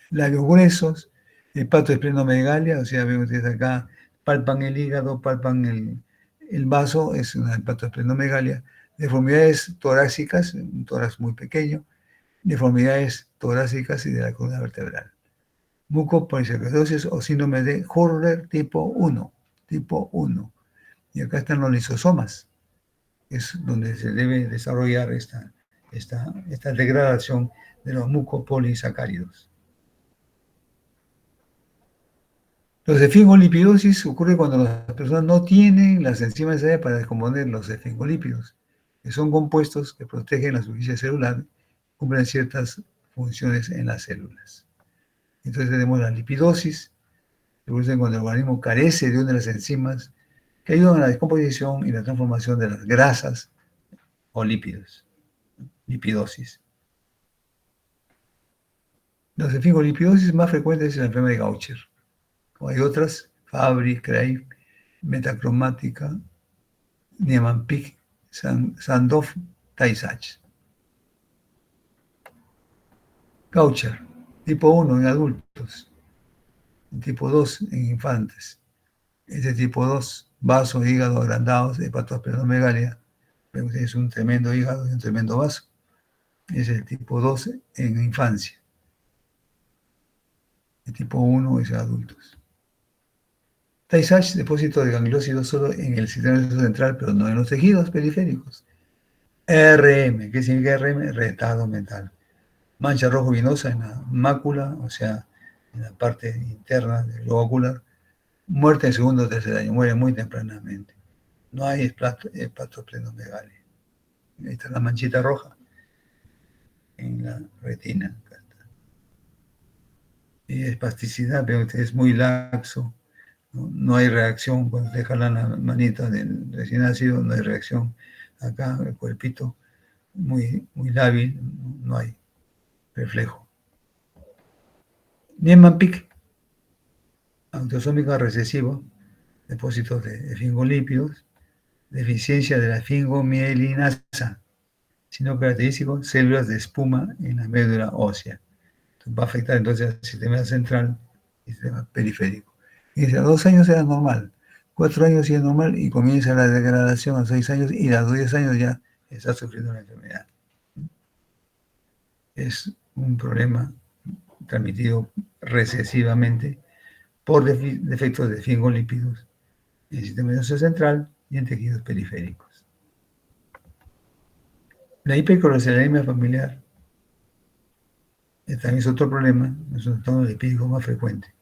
labios gruesos, hepatoesplenomegalia, o sea, ven ustedes acá, palpan el hígado, palpan el vaso, es una hepatoesplenomegalia, deformidades torácicas, un tórax muy pequeño, deformidades torácicas y de la columna vertebral. Mucopolisacaridosis o síndrome de Hurler tipo 1. Y acá están los lisosomas. Es donde se debe desarrollar esta degradación de los mucopolisacáridos. Los esfingolipidosis ocurre cuando las personas no tienen las enzimas necesarias para descomponer los esfingolípidos, que son compuestos que protegen la superficie celular, cumplen ciertas funciones en las células. Entonces tenemos la lipidosis, que ocurre cuando el organismo carece de una de las enzimas que ayudan a la descomposición y la transformación de las grasas o lípidos. Lipidosis. Las esfingolipidosis más frecuentes es la enfermedad de Gaucher. Hay otras, Fabry, Craig, metacromática, Niemann-Pick, Sandoff, Tay-Sachs. Gaucher, tipo 1 en adultos, tipo 2 en infantes. Este tipo 2, vaso, hígado agrandados, hepatoesplenomegalia, es un tremendo hígado y un tremendo vaso. Es el tipo 2 en infancia. El tipo 1 es en adultos. Tay-Sachs, depósito de gangliósidos solo en el sistema nervioso central, pero no en los tejidos periféricos. RM, ¿qué significa RM? Retardo mental. Mancha rojo venosa en la mácula, o sea, en la parte interna del globo ocular. Muerte en segundo o tercer año, muere muy tempranamente. No hay hepatoesplenomegalia. Ahí está la manchita roja en la retina. Y espasticidad, pero es muy laxo. No hay reacción cuando te jalan la manita del recién nacido, no hay reacción. Acá el cuerpito muy lábil, no hay reflejo. Niemann-Pick, autosómica recesivo, depósitos de esfingolípidos, deficiencia de la esfingomielinasa, sino característico, células de espuma en la médula ósea. Entonces, va a afectar entonces al sistema central y sistema periférico. Y a 2 años era normal, 4 años sí es normal y comienza la degradación a 6 años y a los 10 años ya está sufriendo la enfermedad. Es un problema transmitido recesivamente por defectos de esfingolípidos en el sistema nervioso central y en tejidos periféricos. La hipercolesterolemia familiar también es otro problema, es un trastorno lipídico más frecuente.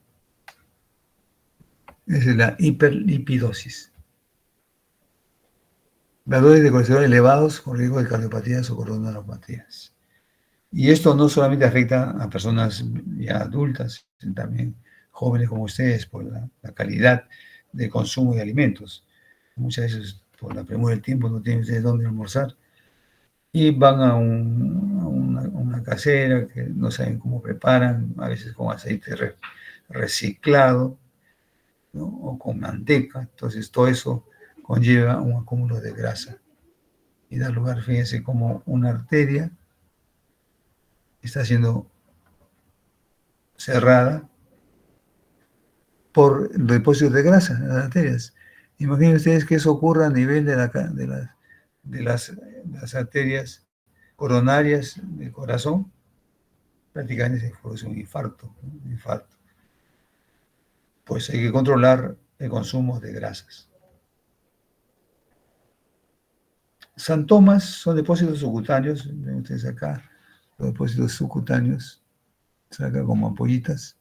es la hiperlipidosis. Valores de colesterol elevados con riesgo de cardiopatías o coronariopatías. Y esto no solamente afecta a personas ya adultas, sino también jóvenes como ustedes, por la calidad de consumo de alimentos. Muchas veces, por la premura del tiempo, no tienen ustedes dónde almorzar. Y van a una casera que no saben cómo preparan, a veces con aceite reciclado, ¿no? O con manteca. Entonces, todo eso conlleva un acúmulo de grasa. Y da lugar, fíjense, como una arteria está siendo cerrada por depósitos de grasa en las arterias. Imaginen ustedes que eso ocurra a nivel de las arterias coronarias del corazón, prácticamente se produce un infarto, ¿no? Un infarto. Pues hay que controlar el consumo de grasas. Santomas son depósitos subcutáneos, ven ustedes acá, los depósitos subcutáneos, saca como ampollitas,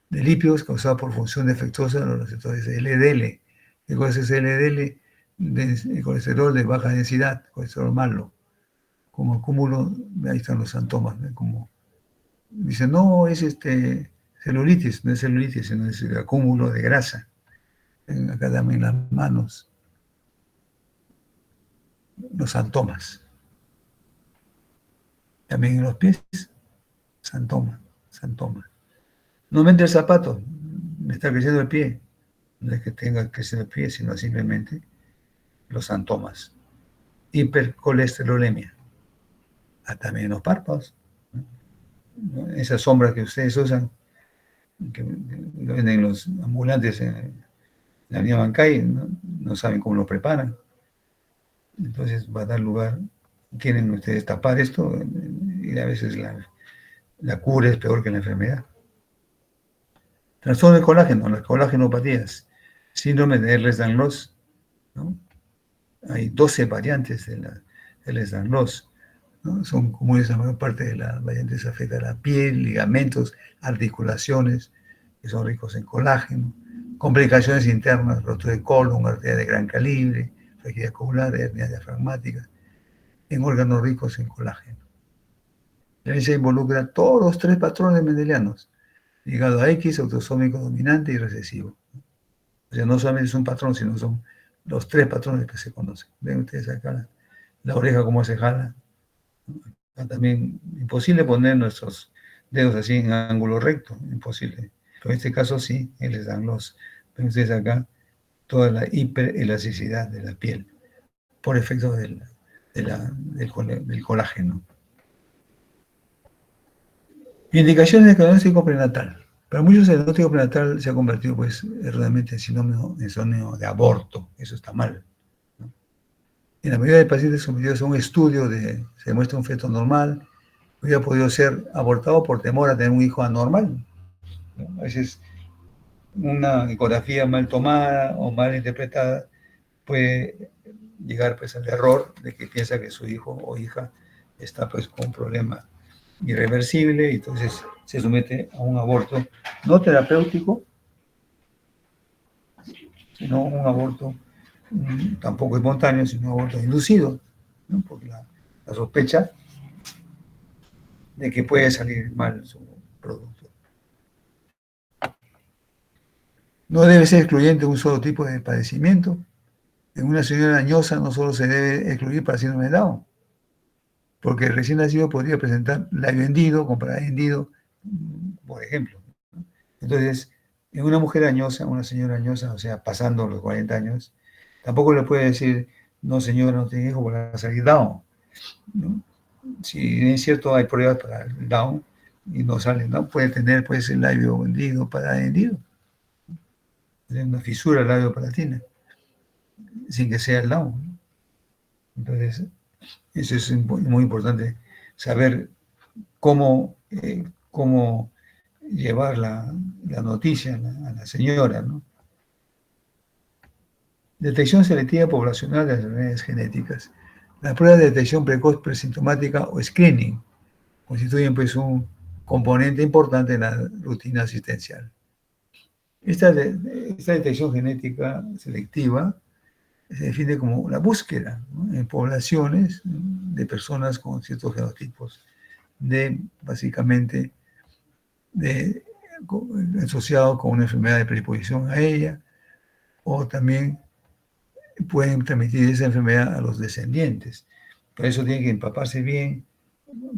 de lípidos causados por función defectuosa de los receptores LDL. ¿Qué cosa es LDL? El colesterol de baja densidad, colesterol malo. Como acúmulo, ahí están los santomas, ¿no? Como dicen, no, es celulitis, no es celulitis, sino es el acúmulo de grasa. Ven acá también las manos, los santomas. También en los pies, santoma. No mente el zapato, me está creciendo el pie. No es que tenga que crecer el pie, sino simplemente los santomas. Hipercolesterolemia. También en los párpados. ¿No? Esas sombras que ustedes usan, que lo venden los ambulantes en la avenida Bancay, no saben cómo lo preparan. Entonces va a dar lugar, quieren ustedes tapar esto, y a veces la cura es peor que la enfermedad. Trastorno del colágeno, las colagenopatías, síndrome de Ehlers-Danlos, ¿no? Hay 12 variantes de la Ehlers-Danlos, ¿no? Son comunes a la mayor parte de las variantes, afectan a la piel, ligamentos, articulaciones, que son ricos en colágeno, complicaciones internas, rotura de colon, arteria de gran calibre, fragilidad ocular, hernia diafragmática, en órganos ricos en colágeno. La herencia involucra todos los 3 patrones mendelianos, ligado a X, autosómico dominante y recesivo. O sea, no solamente es un patrón, sino son los 3 patrones que se conocen. Ven ustedes acá la oreja cómo se jala. También imposible poner nuestros dedos así en ángulo recto, imposible. Pero en este caso sí, les dan los. Ven ustedes acá toda la hiperelasticidad de la piel por efecto del colágeno. Indicaciones de diagnóstico prenatal. Para muchos el diagnóstico prenatal se ha convertido pues realmente en sinónimo de aborto. Eso está mal, ¿no? En la mayoría de pacientes sometidos a un estudio se demuestra un feto normal, hubiera podido ser abortado por temor a tener un hijo anormal, ¿no? A veces una ecografía mal tomada o mal interpretada puede llegar pues al error de que piensa que su hijo o hija está pues con un problema irreversible, y entonces se somete a un aborto no terapéutico, sino un aborto tampoco espontáneo, sino un aborto inducido, ¿no? Por la sospecha de que puede salir mal su producto. No debe ser excluyente un solo tipo de padecimiento. En una señora añosa no solo se debe excluir para síndrome de Down, porque el recién nacido podría presentar labio hendido, con paladar hendido, por ejemplo. Entonces, en una mujer añosa, una señora añosa, o sea, pasando los 40 años, tampoco le puede decir, no señora, no tiene hijo, porque va a salir Down, ¿no? Si es cierto, hay pruebas para el Down y no sale Down, puede tener pues el labio hendido, paladar hendido, una fisura labio-palatina, sin que sea el Down, ¿no? Entonces, eso es muy importante, saber cómo llevar la noticia a la señora, ¿no? Detección selectiva poblacional de las enfermedades genéticas. Las pruebas de detección precoz presintomática o screening constituyen pues un componente importante en la rutina asistencial. Esta detección genética selectiva se define como la búsqueda, ¿no?, en poblaciones de personas con ciertos genotipos básicamente asociado con una enfermedad de predisposición a ella, o también pueden transmitir esa enfermedad a los descendientes. Por eso tienen que empaparse bien.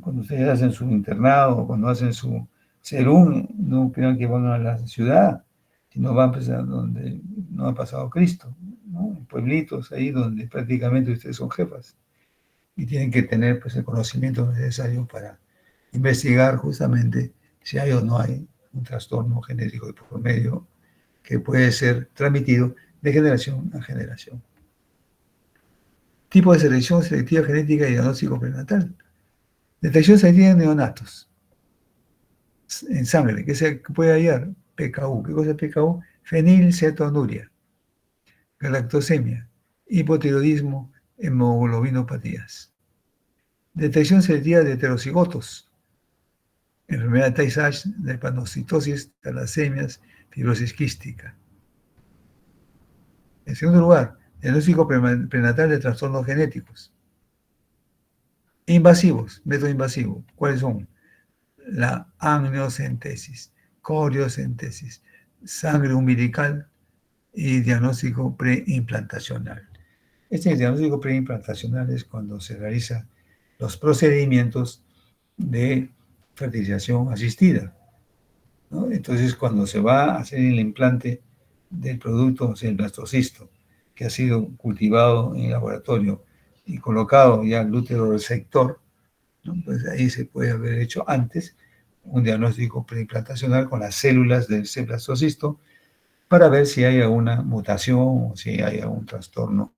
Cuando ustedes hacen su internado o cuando hacen su serum, no crean que van a la ciudad, sino van pues, a donde no ha pasado Cristo, ¿no? En pueblitos ahí donde prácticamente ustedes son jefas y tienen que tener pues, el conocimiento necesario para investigar justamente si hay o no hay un trastorno genético de por medio que puede ser transmitido de generación a generación. Tipo de selección selectiva genética y diagnóstico prenatal. Detección selectiva en neonatos. En sangre, ¿qué se puede hallar? PKU. ¿Qué cosa es PKU? Fenilcetonuria, galactosemia, hipotiroidismo, hemoglobinopatías. Detección selectiva de heterocigotos. Enfermedad de Tay-Sachs, drepanocitosis, talasemias, fibrosis quística. En segundo lugar, diagnóstico prenatal de trastornos genéticos. Invasivos, método invasivo. ¿Cuáles son? La amniocentesis, coriocentesis, sangre umbilical y diagnóstico preimplantacional. Este diagnóstico preimplantacional es cuando se realizan los procedimientos de fertilización asistida, ¿no? Entonces, cuando se va a hacer el implante del producto, o sea, el blastocisto, que ha sido cultivado en el laboratorio y colocado ya el útero receptor, ¿no? Pues ahí se puede haber hecho antes un diagnóstico preimplantacional con las células del blastocisto para ver si hay alguna mutación o si hay algún trastorno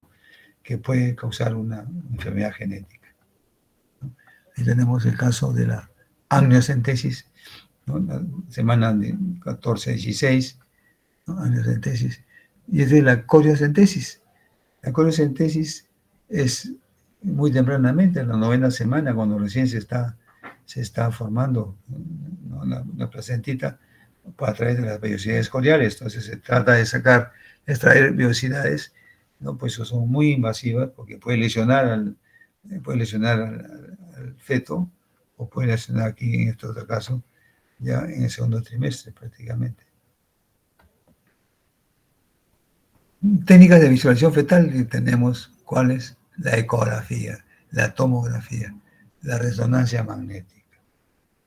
que puede causar una enfermedad genética, ¿no? Ahí tenemos el caso de la amniocentesis, ¿no? La semana de 14-16, ¿no? Amniocentesis. Y es de la coriocentesis. La coriocentesis es muy tempranamente, en la 9ª semana, cuando recién se está formando, ¿no?, la placentita a través de las vellosidades coriales. Entonces se trata de extraer vellosidades, ¿no? Pues son muy invasivas porque puede lesionar al feto o puede lesionar aquí, en este otro caso, ya en el segundo trimestre prácticamente. Técnicas de visualización fetal tenemos, ¿cuáles? La ecografía, la tomografía, la resonancia magnética,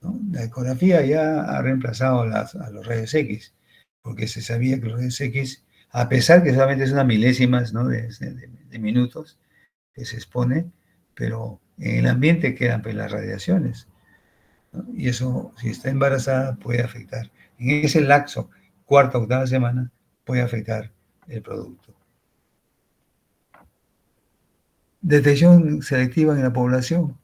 ¿no? La ecografía ya ha reemplazado a los rayos X, porque se sabía que los rayos X, a pesar que solamente es una milésimas, ¿no?, de minutos que se expone, pero en el ambiente quedan pues, las radiaciones, ¿no? Y eso, si está embarazada, puede afectar. En ese lapso, 4ª, 8ª semana, puede afectar el producto. Detección selectiva en la población.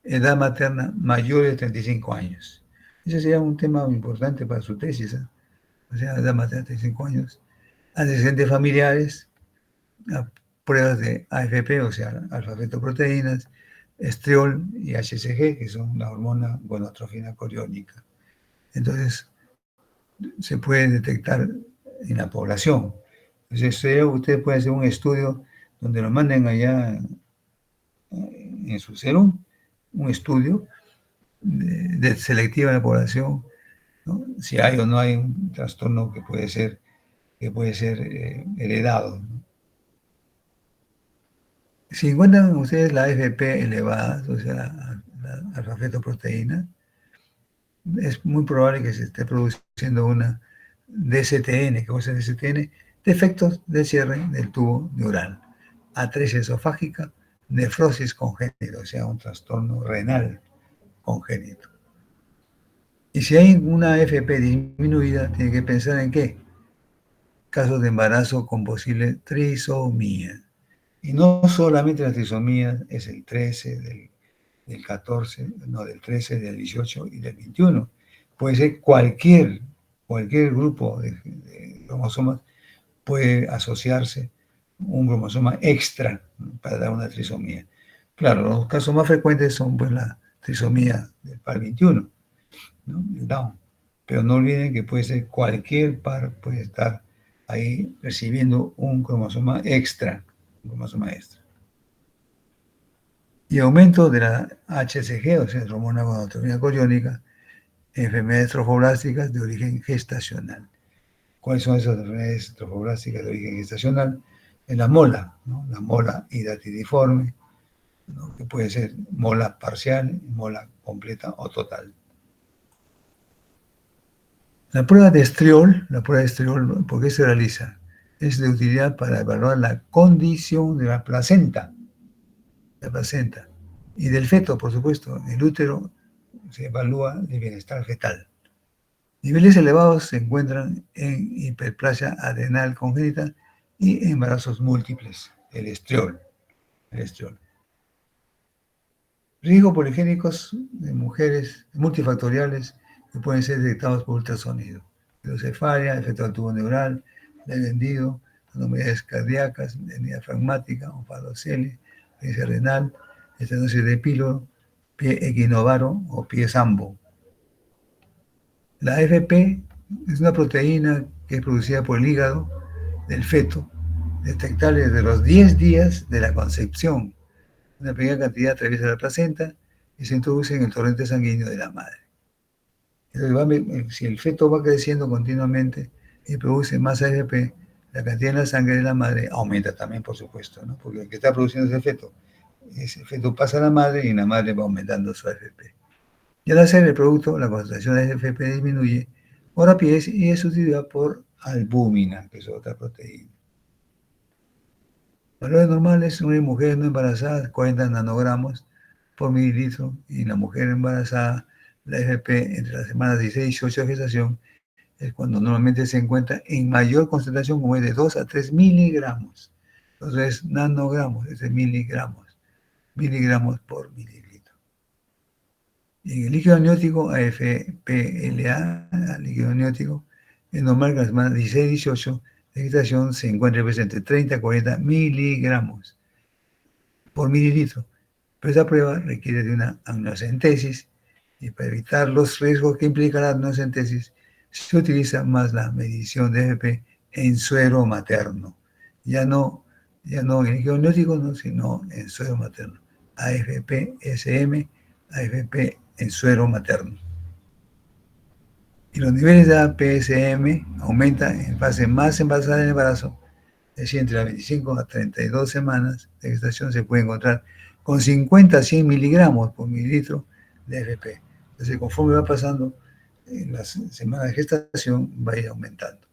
Edad materna mayor de 35 años. Ese sería un tema muy importante para su tesis, ¿eh? O sea, edad materna de 35 años. Antecedentes familiares, pruebas de AFP, o sea, alfa-fetoproteínas, estriol y HCG, que son la hormona gonadotrofina coriónica. Entonces, se puede detectar en la población. Entonces, usted puede hacer un estudio donde lo manden allá en su serum, un estudio de selectiva en la población, ¿no?, si hay o no hay un trastorno que puede ser heredado, ¿no? Si encuentran ustedes la AFP elevada, o sea, la alfa-fetoproteína, es muy probable que se esté produciendo una DSTN. ¿Qué cosa es DSTN? Defectos de cierre del tubo neural, atresia esofágica, nefrosis congénita, o sea, un trastorno renal congénito. Y si hay una AFP disminuida, tiene que pensar en qué. Casos de embarazo con posible trisomía. Y no solamente la trisomía es el 13, del 14, no, del 13, del 18 y del 21. Puede ser cualquier grupo de cromosomas, puede asociarse un cromosoma extra para dar una trisomía. Claro, los casos más frecuentes son pues la trisomía del par 21, ¿no?, el Down. Pero no olviden que puede ser cualquier par, puede estar ahí recibiendo un cromosoma extra, Y aumento de la HCG, o sea, hormona gonadotropina coriónica, enfermedades trofoblásticas de origen gestacional. ¿Cuáles son esas enfermedades trofoblásticas de origen gestacional? En la mola, ¿no? La mola hidatidiforme, ¿no? Que puede ser mola parcial, mola completa o total. La prueba de estriol, ¿por qué se realiza? Es de utilidad para evaluar la condición de la placenta, y del feto, por supuesto. El útero se evalúa el bienestar fetal. Niveles elevados se encuentran en hiperplasia adrenal congénita y embarazos múltiples, el estriol. Riesgos poligénicos de mujeres multifactoriales que pueden ser detectados por ultrasonido. Hidrocefalia, efecto del tubo neural, de vendido, anomalías cardíacas, diafragmática, onfalocele, falencia renal, estenosis de píloro, pie equinovaro o pie sambo. La AFP es una proteína que es producida por el hígado del feto, detectable desde los 10 días de la concepción. Una pequeña cantidad atraviesa la placenta y se introduce en el torrente sanguíneo de la madre. Entonces, si el feto va creciendo continuamente y produce más AFP, la cantidad en la sangre de la madre aumenta también, por supuesto, ¿no? Porque el que está produciendo ese feto pasa a la madre y la madre va aumentando su AFP. Y al hacer el producto, la concentración de AFP disminuye por rapidez y es sustituida por albúmina, que es otra proteína. Valores normales, una mujer no embarazada, 40 nanogramos por mililitro, y en la mujer embarazada, la AFP entre las semanas 16 y 18 de gestación es cuando normalmente se encuentra en mayor concentración, como es de 2 a 3 miligramos. Entonces, nanogramos, es de miligramos por mililitro. Y en el líquido amniótico, AFPLA, líquido amniótico, es normal que en las semanas 16 y 18 de gestación se encuentre presente 30 a 40 miligramos por mililitro. Pero esta prueba requiere de una amniocentesis, y para evitar los riesgos que implica la amniocentesis, se utiliza más la medición de AFP en suero materno. Ya no en líquido amniótico, no, sino en suero materno. AFP-SM, AFP en suero materno. Y los niveles de APSM aumentan en fase más avanzada del embarazo, es decir, entre las 25 a 32 semanas de gestación se puede encontrar con 50 a 100 miligramos por mililitro de AFP. Entonces, conforme va pasando en las semanas de gestación, va a ir aumentando.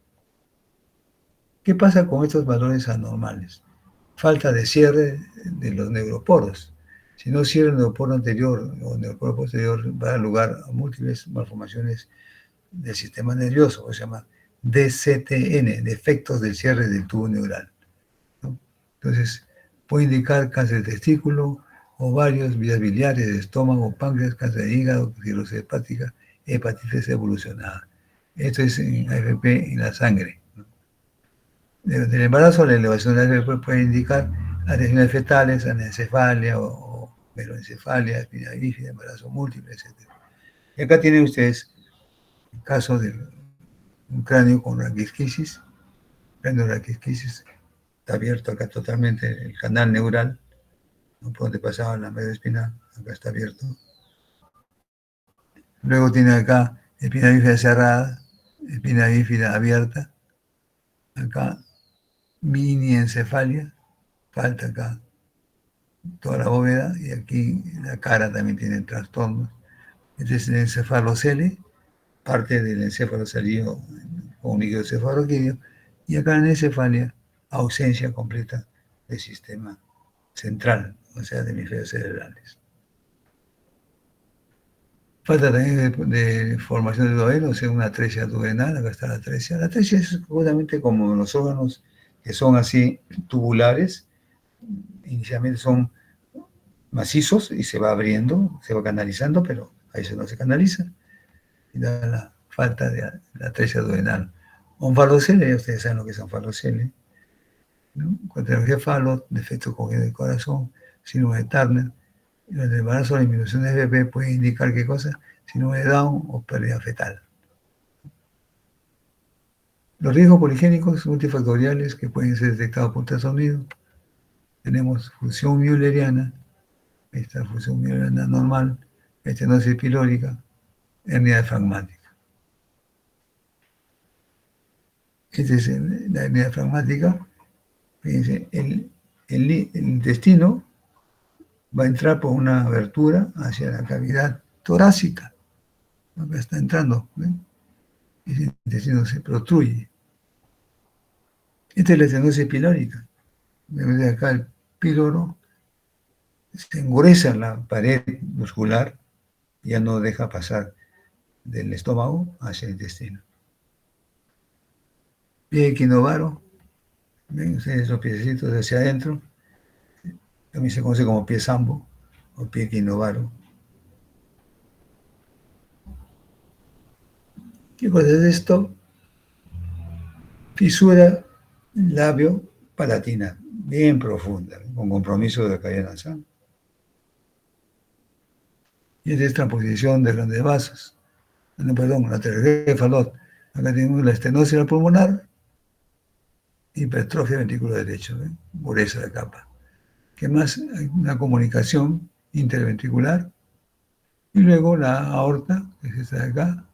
¿Qué pasa con estos valores anormales? Falta de cierre de los neuroporos. Si no cierra el neuroporo anterior o el neuroporo posterior, va a dar lugar a múltiples malformaciones del sistema nervioso, que se llama DCTN, defectos del cierre del tubo neural, ¿no? Entonces, puede indicar cáncer de testículo, ovarios, vías biliares, estómago, páncreas, cáncer de hígado, cirrosis hepática, hepatitis evolucionada. Esto es en AFP en la sangre, ¿no? Del embarazo, la elevación de la AFP puede indicar lesiones fetales, anencefalia o meloencefalia, espina bífida, embarazo múltiple, etc. Y acá tienen ustedes el caso de un cráneo con raquisquisis. Está abierto acá totalmente el canal neural, ¿no? Por donde pasaba la media espinal, acá está abierto. Luego tiene acá espina bífida cerrada, espina bífida abierta, acá mini encefalia, falta acá toda la bóveda, y aquí la cara también tiene trastornos. Este es el encefalocele, parte del encéfalo salido con un líquido cefaloquídeo, y acá en encefalia, ausencia completa del sistema central, o sea, de hemisferios cerebrales. Falta también de formación de duodeno, o sea, una atresia duodenal. Acá está la atresia. La atresia es justamente como los órganos que son así tubulares, inicialmente son macizos y se va abriendo, se va canalizando, pero a veces no se canaliza, y da la falta de la atresia duodenal. Onfalocele, ya ustedes saben lo que es onfalocele, ¿no? Contracción falo, defecto congénito del corazón, síndrome de Turner. En el embarazo, la disminución de AFP puede indicar qué cosa, síndrome de Down o pérdida fetal. Los riesgos poligénicos multifactoriales que pueden ser detectados por ultrasonido. Tenemos función mülleriana, esta función mülleriana normal, estenosis pilórica, hernia diafragmática. Esta es la hernia diafragmática. Fíjense, el intestino va a entrar por una abertura hacia la cavidad torácica. Acá está entrando, ¿ven? Ese intestino se protruye. Esta es la estenosis pilórica. Desde acá el píloro se engruesa la pared muscular, ya no deja pasar del estómago hacia el intestino. Pie equinovaro, ven ustedes los piecitos hacia adentro, también se conoce como pie sambo o pie equinovaro. ¿Qué cosa es esto? Fisura labio-palatina, bien profunda, con compromiso de la cavidad nasal. Y esta es transposición de grandes vasos. No, perdón, la telerefalot. Acá tenemos la estenosis pulmonar, hipertrofia ventricular derecho, ¿ven? Pureza de capa. ¿Qué más? Hay una comunicación interventricular. Y luego la aorta, que es esta de acá,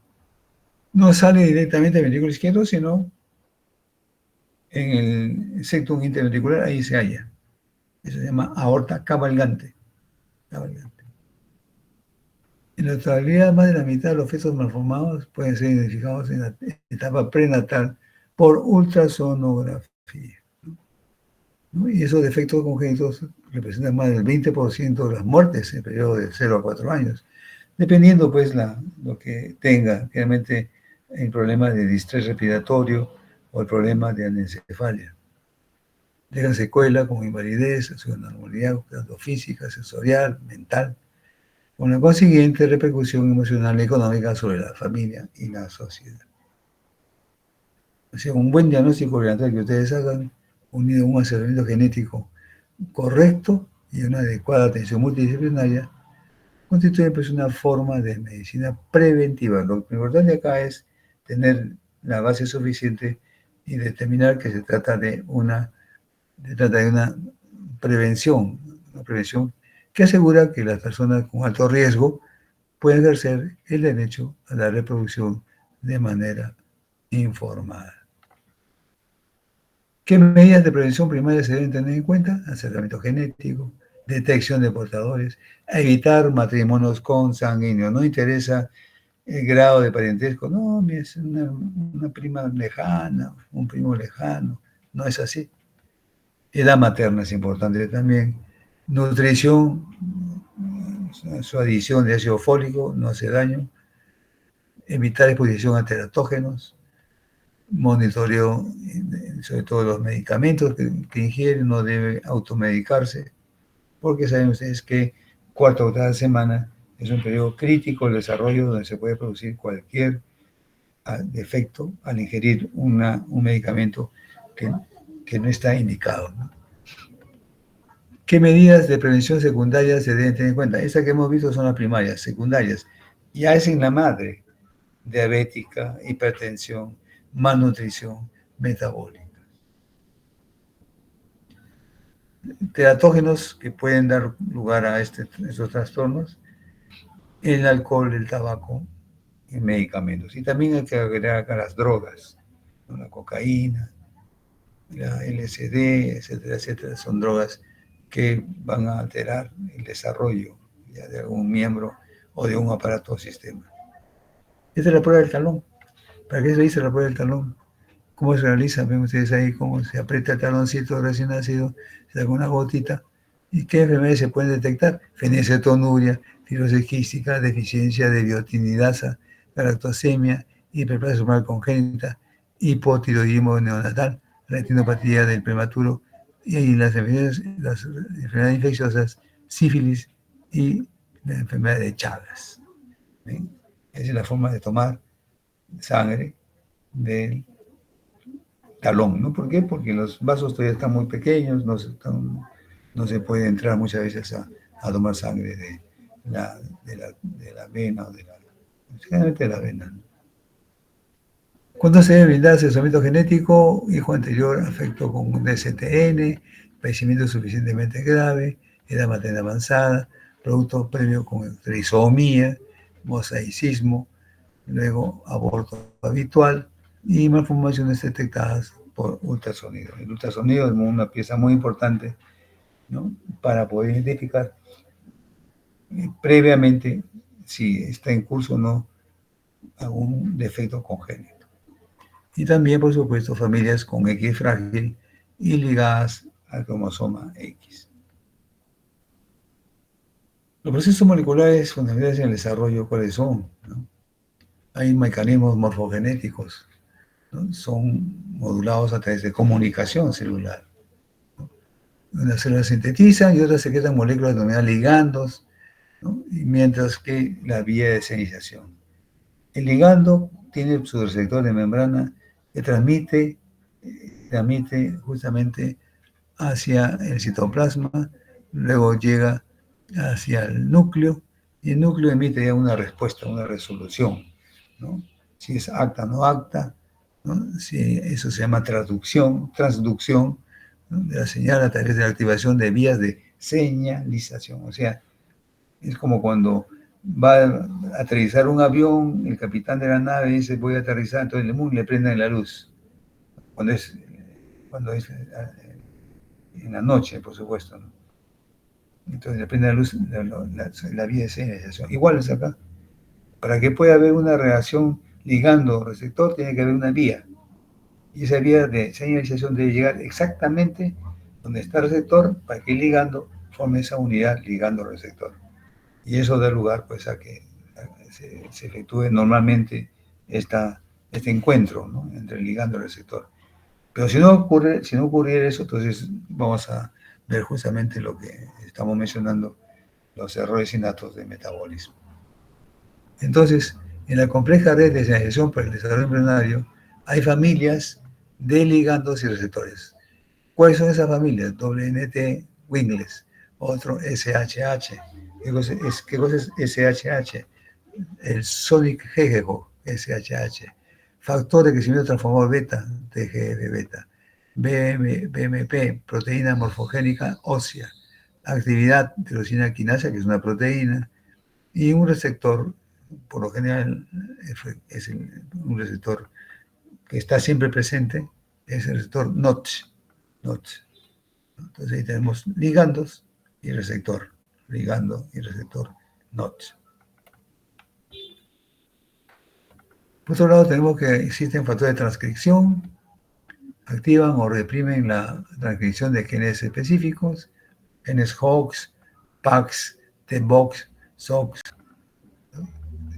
no sale directamente del ventrículo izquierdo, sino en el septum interventricular, ahí se halla. Eso se llama aorta cabalgante. En la totalidad, más de la mitad de los fetos malformados pueden ser identificados en la etapa prenatal por ultrasonografía, ¿no? Y esos defectos congénitos representan más del 20% de las muertes en el periodo de 0 a 4 años, dependiendo pues lo que tenga, realmente el problema de distrés respiratorio o el problema de anencefalia. Dejan secuela como invalidez, anormalidad tanto física, sensorial, mental, con la consiguiente repercusión emocional y económica sobre la familia y la sociedad. O sea, un buen diagnóstico prenatal que ustedes hagan, unido a un asesoramiento genético correcto y una adecuada atención multidisciplinaria, constituye pues una forma de medicina preventiva. Lo importante acá es tener la base suficiente y determinar que se trata de una prevención, una prevención que asegura que las personas con alto riesgo pueden ejercer el derecho a la reproducción de manera informada. ¿Qué medidas de prevención primaria se deben tener en cuenta? Acercamiento genético, detección de portadores, evitar matrimonios consanguíneos. No interesa el grado de parentesco, no, es una prima lejana, un primo lejano, no es así. Edad materna es importante también. Nutrición, su adición de ácido fólico no hace daño. Evitar exposición a teratógenos. Monitoreo, sobre todo los medicamentos que ingieren, no debe automedicarse, porque saben ustedes que cuarta o octava semana es un periodo crítico del desarrollo donde se puede producir cualquier defecto al ingerir un medicamento que no está indicado, ¿no? ¿Qué medidas de prevención secundarias se deben tener en cuenta? Estas que hemos visto son las primarias, secundarias. Ya es en la madre, diabética, hipertensión, malnutrición, metabólica. Teratógenos que pueden dar lugar a estos trastornos, el alcohol, el tabaco y medicamentos. Y también hay que agregar acá las drogas, ¿no? La cocaína, la LSD, etcétera, etcétera. Son drogas que van a alterar el desarrollo ya de algún miembro o de un aparato o sistema. Esta es la prueba del talón. ¿Para qué se dice la prueba del talón? ¿Cómo se realiza? Ven ustedes ahí cómo se aprieta el taloncito recién nacido, se da una gotita. ¿Y qué enfermedades se pueden detectar? Fenilcetonuria, fibrosis quística, deficiencia de biotinidasa, galactosemia, hiperplasia humoral congénita, hipotiroidismo neonatal, retinopatía del prematuro y las enfermedades infecciosas, sífilis y la enfermedad de Chagas. ¿Ven? Esa es la forma de tomar sangre del talón, ¿no? ¿Por qué? Porque los vasos todavía están muy pequeños, no se puede entrar muchas veces a tomar sangre de la vena o generalmente de la vena, ¿no? ¿Cuándo se debe brindar asesoramiento genético? Hijo anterior, afecto con DSTN, padecimiento suficientemente grave, edad materna avanzada, producto previo con trisomía, mosaicismo, luego aborto habitual y malformaciones detectadas por ultrasonido. El ultrasonido es una pieza muy importante, ¿no?, para poder identificar previamente si está en curso o no algún defecto congénito. Y también, por supuesto, familias con X frágil y ligadas al cromosoma X. Los procesos moleculares fundamentales en el desarrollo, ¿cuáles son?, ¿no? Hay mecanismos morfogenéticos, ¿no? Son modulados a través de comunicación celular, ¿no? Unas células sintetizan y otras secretan moléculas denominadas ligandos, ¿no?, y mientras que la vía de señalización. El ligando tiene su receptor de membrana que transmite justamente hacia el citoplasma, luego llega hacia el núcleo, y el núcleo emite ya una respuesta, una resolución, ¿no? Si es acta o no acta, ¿no? Si eso se llama transducción, ¿no?, de la señal a través de la activación de vías de señalización. O sea, es como cuando va a aterrizar un avión, el capitán de la nave dice voy a aterrizar, entonces le prenden la luz. Cuando es en la noche, por supuesto, ¿no? Entonces le prende la luz la vía de señalización. Igual es acá. Para que pueda haber una reacción ligando-receptor, tiene que haber una vía. Y esa vía de señalización debe llegar exactamente donde está el receptor para que el ligando forme esa unidad ligando-receptor. Y eso da lugar, pues, a que se efectúe normalmente este encuentro, ¿no?, entre el ligando y el receptor. Pero si no ocurriera eso, entonces vamos a ver justamente lo que estamos mencionando, los errores innatos de metabolismo. Entonces, en la compleja red de señalización para el desarrollo embrionario, hay familias de ligandos y receptores. ¿Cuáles son esas familias? WNT, Wingles, otro SHH. ¿Qué cosa es SHH? El Sonic Hedgehog, SHH. Factor de crecimiento transformador beta, TGF beta. BMP, proteína morfogénica ósea. Actividad tirosina quinasa, que es una proteína. Y un receptor, por lo general, es un receptor que está siempre presente, es el receptor Notch. Entonces ahí tenemos ligandos y receptor. Ligando y receptor Notch. Por otro lado, tenemos que existen factores de transcripción, activan o reprimen la transcripción de genes específicos, genes HOX, PAX, TBOX, SOX.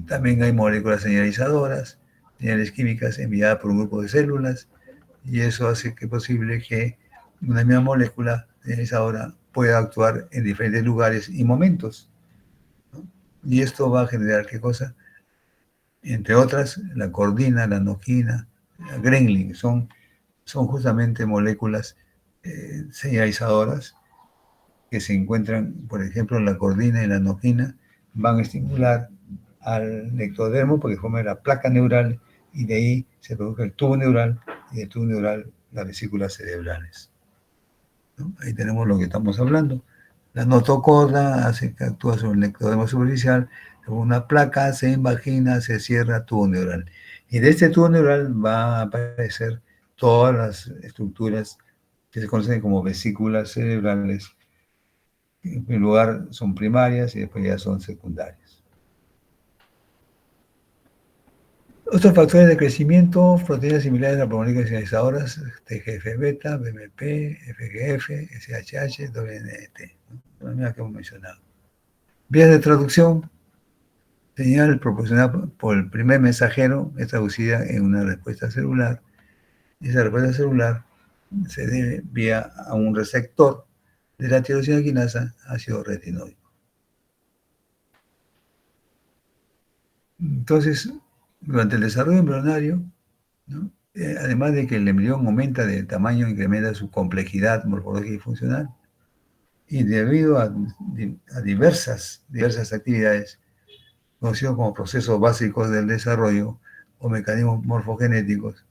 También hay moléculas señalizadoras, señales químicas enviadas por un grupo de células, y eso hace que es posible que una misma molécula señalizadora pueda actuar en diferentes lugares y momentos, ¿no? Y esto va a generar, ¿qué cosa? Entre otras, la cordina, la noquina, la gremlin, son justamente moléculas señalizadoras que se encuentran, por ejemplo, la cordina y la noquina van a estimular al ectodermo porque forma la placa neural y de ahí se produce el tubo neural y del tubo neural las vesículas cerebrales, ¿no? Ahí tenemos lo que estamos hablando. La notocorda hace que actúa sobre el ectodermo superficial, una placa se invagina, se cierra tubo neural. Y de este tubo neural va a aparecer todas las estructuras que se conocen como vesículas cerebrales. En primer lugar son primarias y después ya son secundarias. Otros factores de crecimiento, proteínas similares a moléculas señalizadoras, TGF-beta, BMP, FGF, SHH, WNT, ¿no? La misma que hemos mencionado. Vías de traducción. Señal proporcionada por el primer mensajero es traducida en una respuesta celular. Esa respuesta celular se debe vía a un receptor de la tirosina quinasa, ácido retinoico. Entonces, durante el desarrollo embrionario, ¿no?, además de que el embrión aumenta de tamaño, incrementa su complejidad morfológica y funcional, y debido a diversas actividades, conocidos como procesos básicos del desarrollo, o mecanismos morfogenéticos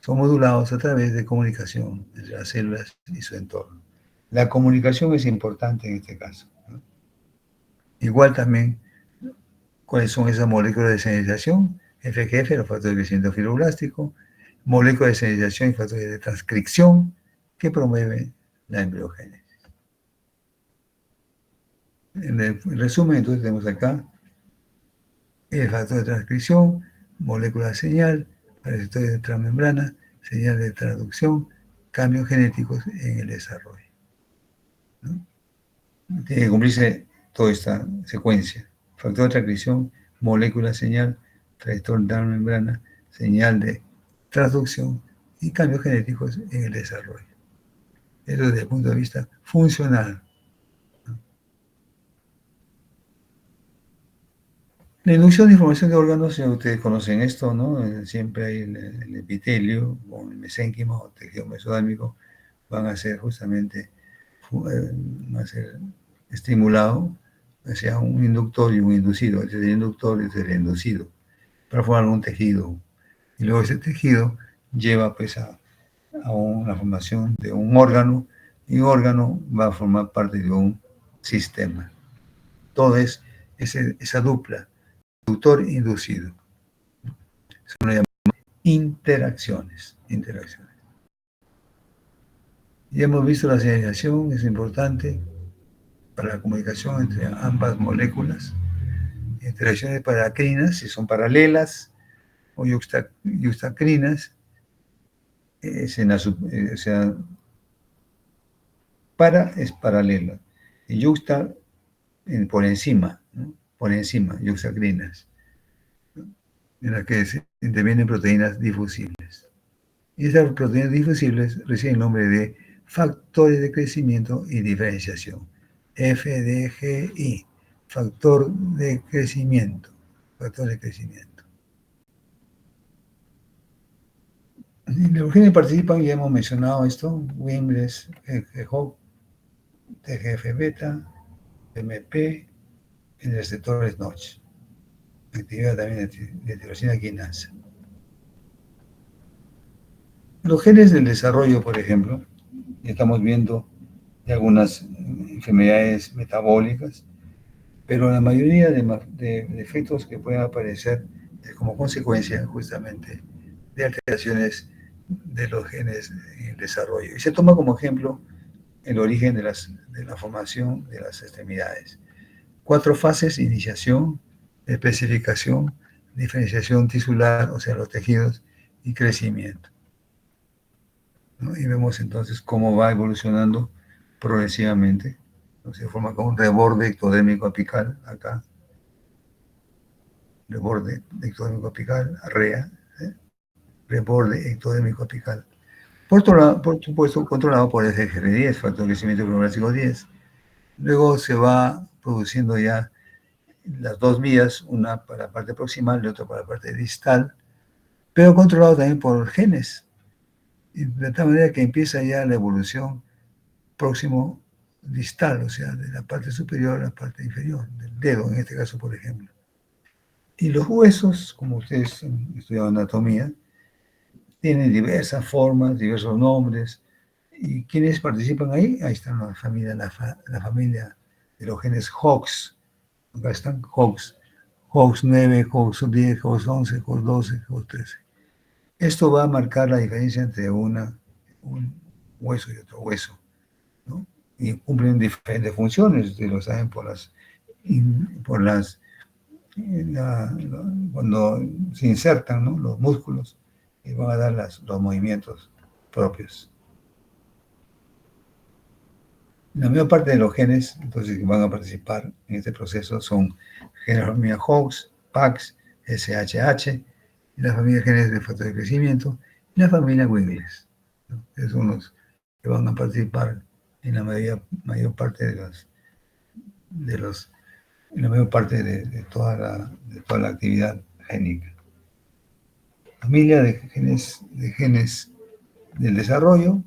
son modulados a través de comunicación entre las células y su entorno. La comunicación es importante en este caso, ¿no? Igual también, ¿cuáles son esas moléculas de señalización? FGF, los factores de crecimiento fibroblástico, moléculas de señalización y factores de transcripción que promueven la embriogénesis. En el resumen, entonces, tenemos acá el factor de transcripción, molécula de señal, receptores de transmembrana, señal de traducción, cambios genéticos en el desarrollo, ¿no? Tiene que cumplirse toda esta secuencia. Factor de transcripción, molécula de señal, receptor de transmembrana, señal de traducción y cambios genéticos en el desarrollo. Eso desde el punto de vista funcional. La inducción de información de órganos, ya ustedes conocen esto, ¿no? Siempre hay el epitelio, o el mesénquima o tejido mesodérmico, van a ser justamente estimulado, sea un inductor y un inducido. Este es el inductor y este es el inducido, para formar un tejido. Y luego ese tejido lleva pues a una formación de un órgano, y un órgano va a formar parte de un sistema. Todo es esa dupla, inductor inducido. Eso lo llamamos interacciones. Ya hemos visto la señalización, es importante para la comunicación entre ambas moléculas. Interacciones paracrinas, si son paralelas, o yuxtacrinas, o sea, para es paralela, y yuxta por encima, ¿no? Por encima, yuxtacrinas, ¿no? En las que se intervienen proteínas difusibles. Y esas proteínas difusibles reciben el nombre de factores de crecimiento y diferenciación. FDGI, factor de crecimiento. Factor de crecimiento. Los genes participan, ya hemos mencionado esto, Wimbles, GHOC, TGF-beta, MP, en receptores Notch. Actividad también de tirosina quinasa. Los genes del desarrollo, por ejemplo, estamos viendo de algunas enfermedades metabólicas, pero la mayoría de efectos que pueden aparecer es como consecuencia justamente de alteraciones de los genes en el desarrollo. Y se toma como ejemplo el origen de la formación de las extremidades. 4 fases: iniciación, especificación, diferenciación tisular, o sea, los tejidos, y crecimiento, ¿no? Y vemos entonces cómo va evolucionando progresivamente, ¿no? Se forma como un reborde ectodérmico apical, acá, reborde ectodérmico apical, arrea, reborde ectodérmico apical. Por supuesto, controlado por el FGF10, factor de crecimiento fibroblástico 10. Luego se va produciendo ya las 2 vías, una para la parte proximal y otra para la parte distal, pero controlado también por genes. Y de tal manera que empieza ya la evolución próximo distal, o sea, de la parte superior a la parte inferior, del dedo en este caso, por ejemplo. Y los huesos, como ustedes han estudiado anatomía, tienen diversas formas, diversos nombres. ¿Y quiénes participan ahí? Ahí están la familia de los genes HOX. Acá están HOX. HOX 9, HOX 10, HOX 11, HOX 12, HOX 13. Esto va a marcar la diferencia entre un hueso y otro hueso, ¿no? Y cumplen diferentes funciones, ustedes lo saben cuando se insertan, ¿no?, los músculos, y van a dar los movimientos propios. La mayor parte de los genes, entonces, que van a participar en este proceso son genes de la familia Hox, PAX, SHH, y la familia de genes de factor de crecimiento, y la familia Wigles, ¿no? Esos son los que van a participar en la mayor parte de toda la actividad génica. Familia de genes del desarrollo,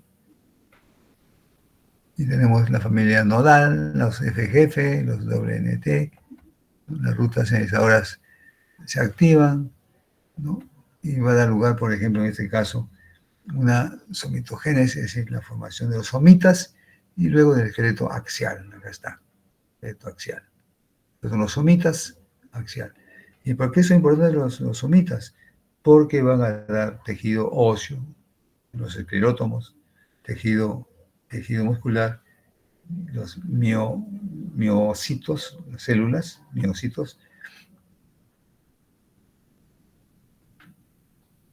y tenemos la familia nodal, los FGF, los WNT, las rutas señalizadoras se activan, ¿no? y va a dar lugar, por ejemplo, en este caso, una somitogénesis, es decir, la formación de los somitas, y luego del esqueleto axial. Acá está, esqueleto axial. Estos son los somitas axial. ¿Y por qué son importantes los somitas? Porque van a dar tejido óseo, los esclerótomos, tejido muscular, los miocitos, las células, miocitos,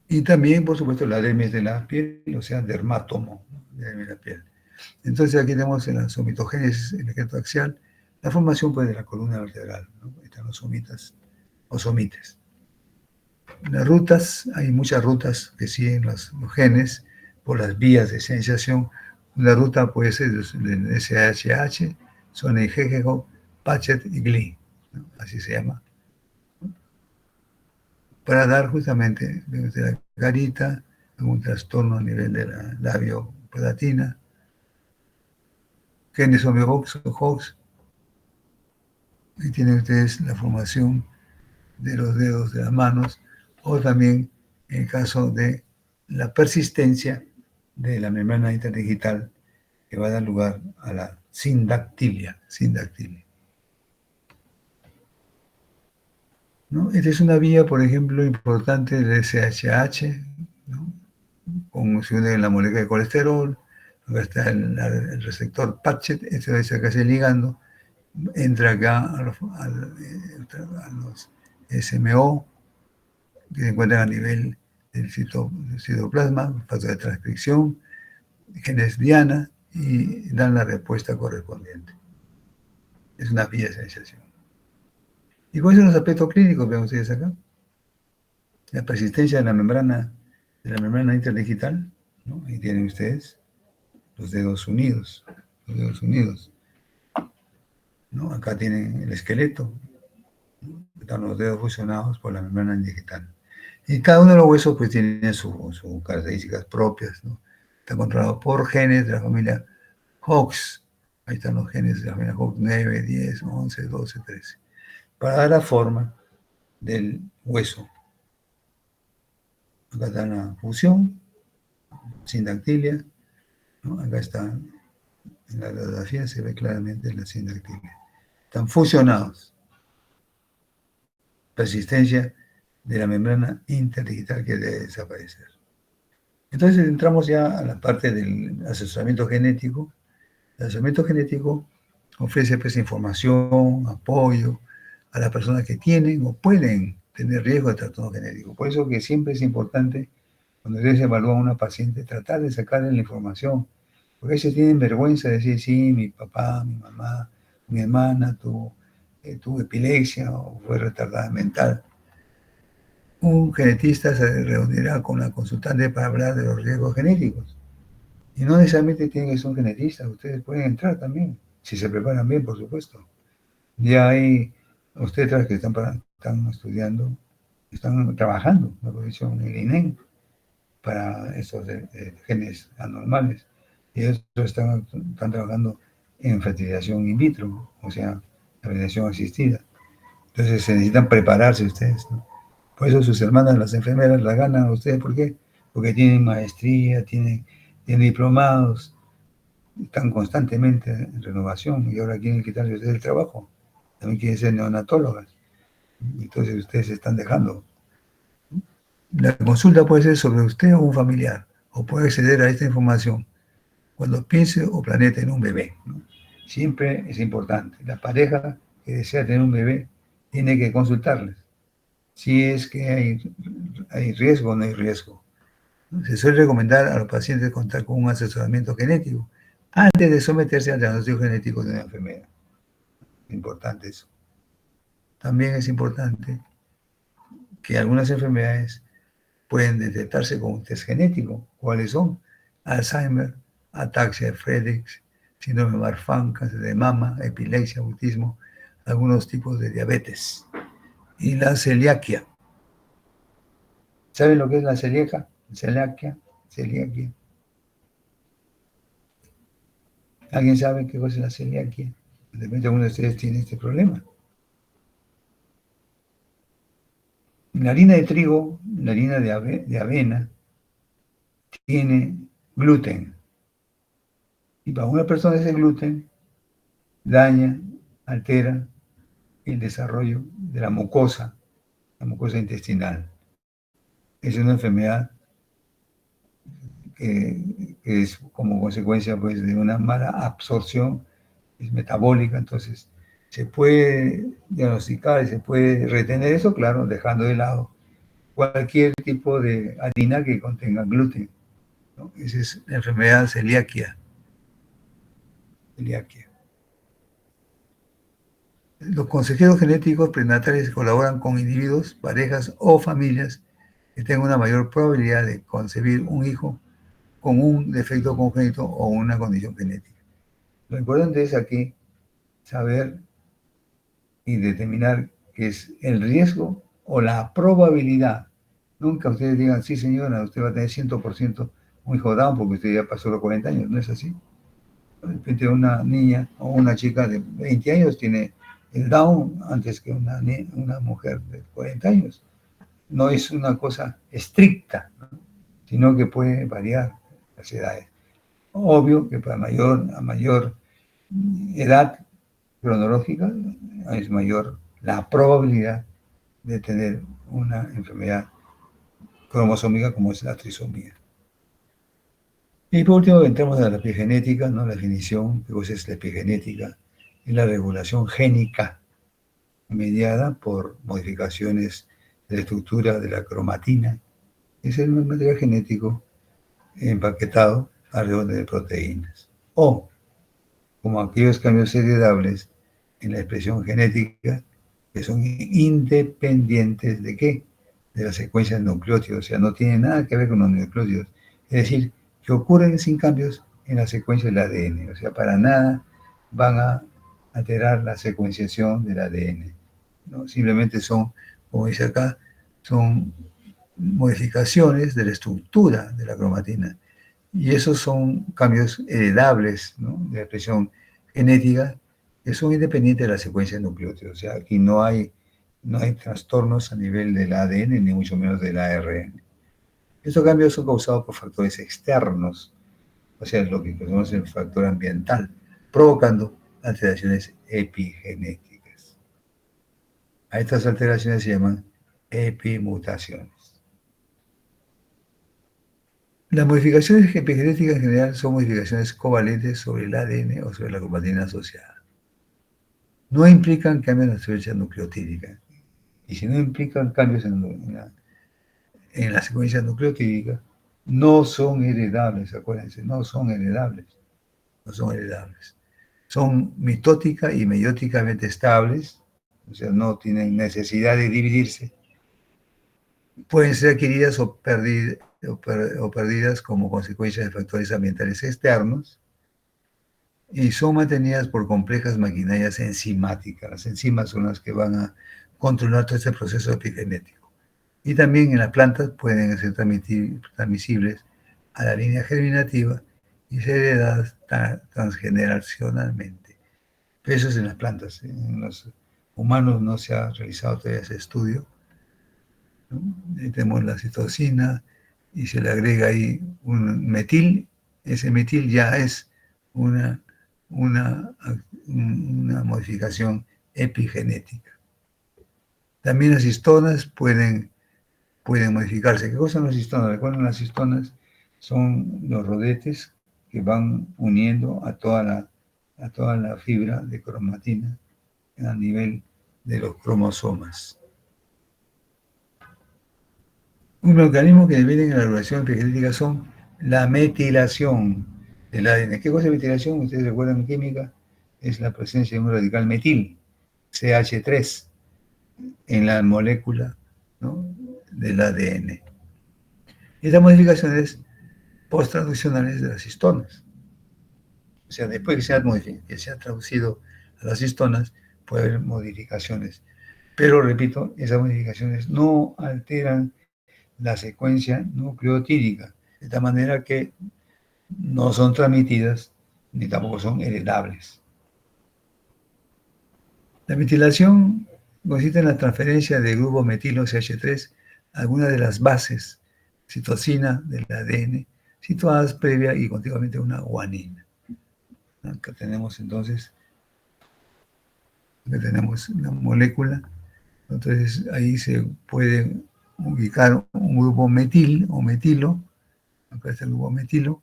y también, por supuesto, la dermis de la piel, o sea, dermátomo, ¿no? Dermis de la piel. Entonces aquí tenemos en la somitogénesis, el esqueleto axial, la formación pues, de la columna vertebral, ¿no? Están los somitas o somites. Las rutas, hay muchas rutas que siguen los genes por las vías de señalización. Una ruta puede ser del SHH, son el GGO, Pachet y GLI, ¿no? Así se llama. Para dar justamente desde la garita, algún trastorno a nivel de la labio-palatina, genes homeobox o HOX, y tienen ustedes la formación de los dedos de las manos, o también en el caso de la persistencia de la membrana interdigital que va a dar lugar a la sindactilia. ¿No? Esta es una vía, por ejemplo, importante del SHH, ¿no? Con se une la molécula de colesterol, acá está el receptor Pachet, este es acá el ligando, entra acá a los SMO, que se encuentran a nivel del citoplasma, factor de transcripción, genes diana, y dan la respuesta correspondiente. Es una vía de señalización. ¿Y cuáles son los aspectos clínicos? Vean ustedes acá. La persistencia de la membrana interdigital, ¿no? Ahí tienen ustedes los dedos unidos, ¿no? Acá tienen el esqueleto, ¿no? Están los dedos fusionados por la membrana digital. Y cada uno de los huesos pues tiene sus características propias, ¿no? Está controlado por genes de la familia Hox. Ahí están los genes de la familia Hox, 9, 10, 11, 12, 13. Para dar la forma del hueso. Acá está la fusión, sindactilia, ¿no? Acá está, en la radiografía se ve claramente la sindactilia. Están fusionados. Persistencia de la membrana interdigital que debe desaparecer. Entonces entramos ya a la parte del asesoramiento genético. El asesoramiento genético ofrece pues información, apoyo a las personas que tienen o pueden tener riesgo de trastorno genético. Por eso que siempre es importante, cuando ustedes evalúan a una paciente, tratar de sacarle la información. Porque a veces tienen vergüenza de decir, sí, mi papá, mi mamá, mi hermana tuvo epilepsia o fue retardada mental. Un genetista se reunirá con la consultante para hablar de los riesgos genéticos. Y no necesariamente tienen que ser un genetista, ustedes pueden entrar también, si se preparan bien, por supuesto. Ya hay ustedes que están estudiando, están trabajando, mejor dicho, en el INEM para estos genes anormales. Y ellos están trabajando en fertilización in vitro, o sea, la fertilización asistida. Entonces se necesitan prepararse ustedes, ¿no? Por eso sus hermanas, las enfermeras, las ganan a ustedes. ¿Por qué? Porque tienen maestría, tienen diplomados, están constantemente en renovación y ahora quieren quitarle a ustedes el trabajo. También quieren ser neonatólogas. Entonces ustedes se están dejando. La consulta puede ser sobre usted o un familiar, o puede acceder a esta información cuando piense o planee tener un bebé, ¿no? Siempre es importante. La pareja que desea tener un bebé tiene que consultarles. Si es que hay riesgo o no hay riesgo. Se suele recomendar a los pacientes contar con un asesoramiento genético antes de someterse al diagnóstico genético de una enfermedad. Importante eso. También es importante que algunas enfermedades pueden detectarse con un test genético. ¿Cuáles son? Alzheimer, ataxia de Friedreich, síndrome de Marfan, cáncer de mama, epilepsia, autismo, algunos tipos de diabetes. Y la celiaquia. ¿Saben lo que es la celiaquia? Celiaquia. ¿Alguien sabe qué cosa es la celiaquia? De repente alguno de ustedes tiene este problema. La harina de trigo, la harina de avena, tiene gluten. Y para una persona ese gluten daña, altera el desarrollo de la mucosa intestinal. Es una enfermedad que es como consecuencia pues, de una mala absorción, es metabólica, entonces se puede diagnosticar y se puede retener eso, claro, dejando de lado cualquier tipo de harina que contenga gluten, ¿no? Esa es la enfermedad celiaquia. Los consejeros genéticos prenatales colaboran con individuos, parejas o familias que tengan una mayor probabilidad de concebir un hijo con un defecto congénito o una condición genética. Lo importante es aquí saber y determinar qué es el riesgo o la probabilidad. Nunca ustedes digan, sí señora, usted va a tener 100% un hijo Down porque usted ya pasó los 40 años, no es así. De repente una niña o una chica de 20 años tiene el Down antes que una mujer de 40 años. No es una cosa estricta, ¿no? Sino que puede variar las edades. Obvio que a mayor edad cronológica es mayor la probabilidad de tener una enfermedad cromosómica como es la trisomía. Y por último entramos a la epigenética, ¿no? La definición, ¿qué cosa es la epigenética? Es la regulación génica mediada por modificaciones de la estructura de la cromatina. Es el material genético empaquetado alrededor de proteínas. O, como aquellos cambios heredables en la expresión genética, que son independientes ¿de qué? De la secuencia de nucleótidos, o sea, no tienen nada que ver con los nucleótidos. Es decir, que ocurren sin cambios en la secuencia del ADN, o sea, para nada van a alterar la secuenciación del ADN, ¿no? Simplemente son, como dice acá, son modificaciones de la estructura de la cromatina. Y esos son cambios heredables, ¿no? De la expresión genética que son independientes de la secuencia de nucleótidos. O sea, aquí no hay trastornos a nivel del ADN ni mucho menos del ARN. Estos cambios son causados por factores externos, o sea, lo que conocemos el factor ambiental, provocando alteraciones epigenéticas. A estas alteraciones se llaman epimutaciones. Las modificaciones epigenéticas en general son modificaciones covalentes sobre el ADN o sobre la cromatina asociada. No implican cambios en la secuencia nucleotídica. Y si no implican cambios en la secuencia nucleotídica, no son heredables, acuérdense, no son heredables. Son mitótica y meióticamente estables, o sea, no tienen necesidad de dividirse. Pueden ser adquiridas o perdidas como consecuencia de factores ambientales externos y son mantenidas por complejas maquinarias enzimáticas. Las enzimas son las que van a controlar todo este proceso epigenético. Y también en las plantas pueden ser transmisibles a la línea germinativa y ser heredadas transgeneracionalmente. Pero eso es en las plantas. En los humanos no se ha realizado todavía ese estudio, ¿no? Tenemos la citosina y se le agrega ahí un metil. Ese metil ya es una modificación epigenética. También las histonas pueden modificarse. ¿Qué cosa son las histonas? Recuerden, las histonas son los rodetes que van uniendo a toda la fibra de cromatina a nivel de los cromosomas. Un mecanismo que depende de la regulación epigenética son la metilación del ADN. ¿Qué cosa es metilación? Ustedes recuerdan en química, es la presencia de un radical metil, CH3, en la molécula, ¿no?, del ADN. Estas modificaciones post-traduccionales de las histonas. O sea, después que se ha traducido a las histonas, puede haber modificaciones. Pero, repito, esas modificaciones no alteran la secuencia nucleotídica, de tal manera que no son transmitidas ni tampoco son heredables. La metilación consiste en la transferencia del grupo metilo CH3 a alguna de las bases citosina del ADN situadas previa y contiguamente a una guanina. Acá tenemos entonces, la molécula, entonces ahí se puede ubicar un grupo metil o metilo, acá está el grupo metilo,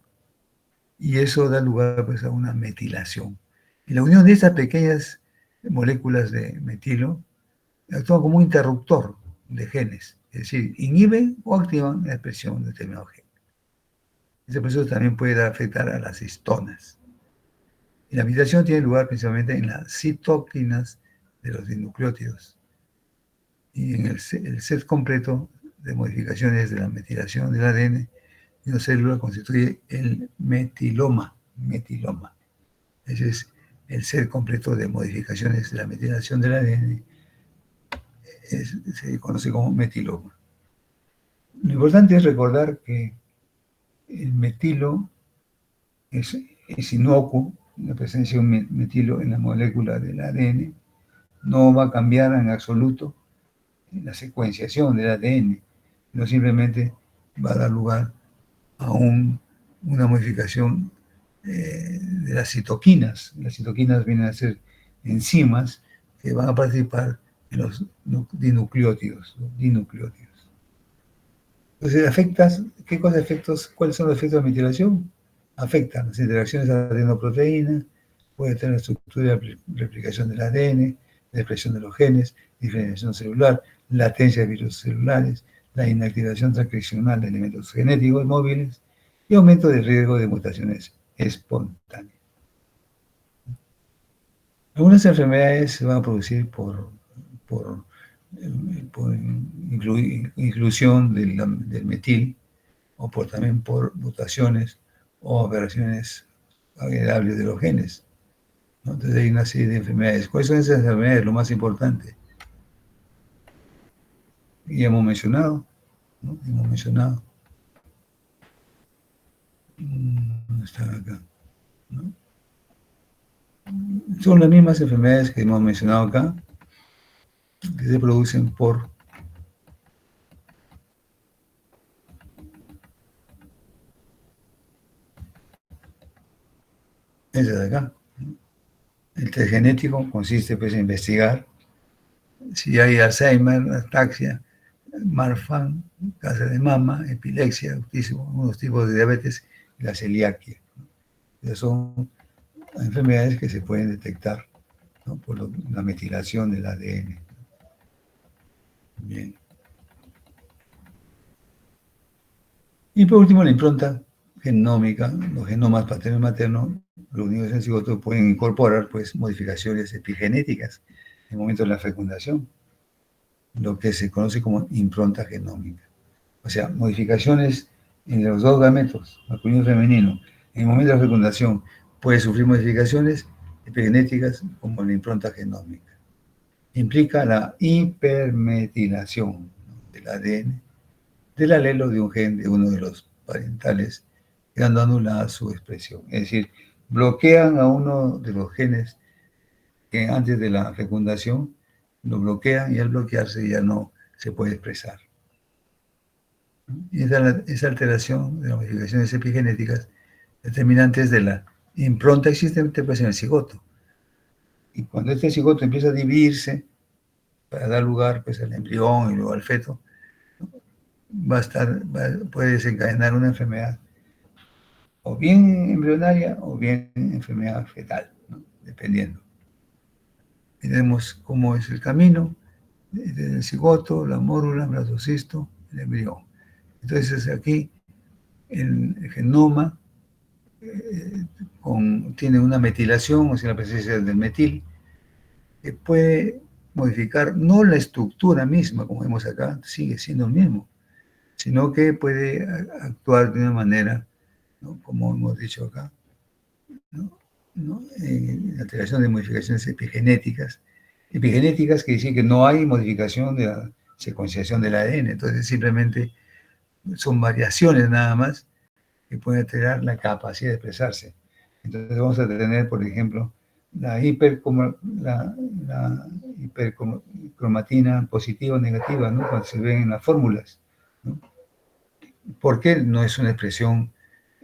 y eso da lugar pues a una metilación. Y la unión de estas pequeñas moléculas de metilo actúa como un interruptor de genes, es decir, inhiben o activan la expresión de determinado gen. Este proceso también puede afectar a las histonas. Y la metilación tiene lugar principalmente en las citoquinas de los dinucleótidos. Y en el set completo de modificaciones de la metilación del ADN de una célula constituye el metiloma. Ese es el set completo de modificaciones de la metilación del ADN. Se conoce como metiloma. Lo importante es recordar que el metilo es inocuo, la presencia de un metilo en la molécula del ADN no va a cambiar en absoluto la secuenciación del ADN, no simplemente va a dar lugar a una modificación de las citoquinas. Las citoquinas vienen a ser enzimas que van a participar en los dinucleótidos. Entonces, ¿cuáles son los efectos de la metilación? Afectan las interacciones de adenoproteína, puede tener la estructura de replicación del ADN, la expresión de los genes, diferenciación celular, latencia de virus celulares, la inactivación transcripcional de elementos genéticos móviles y aumento del riesgo de mutaciones espontáneas. Algunas enfermedades se van a producir por inclusión del metil o también por mutaciones o aberraciones agradables de los genes, ¿no? Entonces hay una serie de enfermedades. ¿Cuáles son esas enfermedades? Lo más importante. Y hemos mencionado, ¿no? ¿Dónde están acá? ¿No? Son las mismas enfermedades que hemos mencionado acá, que se producen por esa de acá. El test genético consiste pues en investigar si hay Alzheimer, ataxia, Marfan, cáncer de mama, epilepsia, autismo, algunos tipos de diabetes y la celiaquia. Esas son enfermedades que se pueden detectar, ¿no? Por la metilación del ADN. Bien. Y por último, la impronta genómica, los genomas paterno y materno, los niños en cigoto pueden incorporar pues, modificaciones epigenéticas en el momento de la fecundación, lo que se conoce como impronta genómica. O sea, modificaciones en los dos gametos, masculino y femenino, en el momento de la fecundación puede sufrir modificaciones epigenéticas como la impronta genómica. Implica la hipermetilación del ADN del alelo de un gen de uno de los parentales, quedando anulada su expresión. Es decir, bloquean a uno de los genes que antes de la fecundación lo bloquean y al bloquearse ya no se puede expresar. Y esa alteración de las modificaciones epigenéticas determinantes de la impronta existente pues, en el cigoto. Y cuando este cigoto empieza a dividirse para dar lugar pues, al embrión y luego al feto, puede desencadenar una enfermedad o bien embrionaria o bien enfermedad fetal, ¿no? Dependiendo. Veremos cómo es el camino desde el cigoto, la mórula, el blastocisto, el embrión. Entonces aquí el genoma tiene una metilación, o sea, la presencia del metil, que puede modificar no la estructura misma, como vemos acá, sigue siendo el mismo, sino que puede actuar de una manera, ¿no? Como hemos dicho acá, ¿no? En la alteración de modificaciones epigenéticas que dicen que no hay modificación de la secuenciación del ADN, entonces simplemente son variaciones nada más que pueden alterar la capacidad de expresarse. Entonces vamos a tener, por ejemplo, la hipercromatina positiva o negativa, ¿no? Cuando se ven en las fórmulas, ¿no? Porque no es una expresión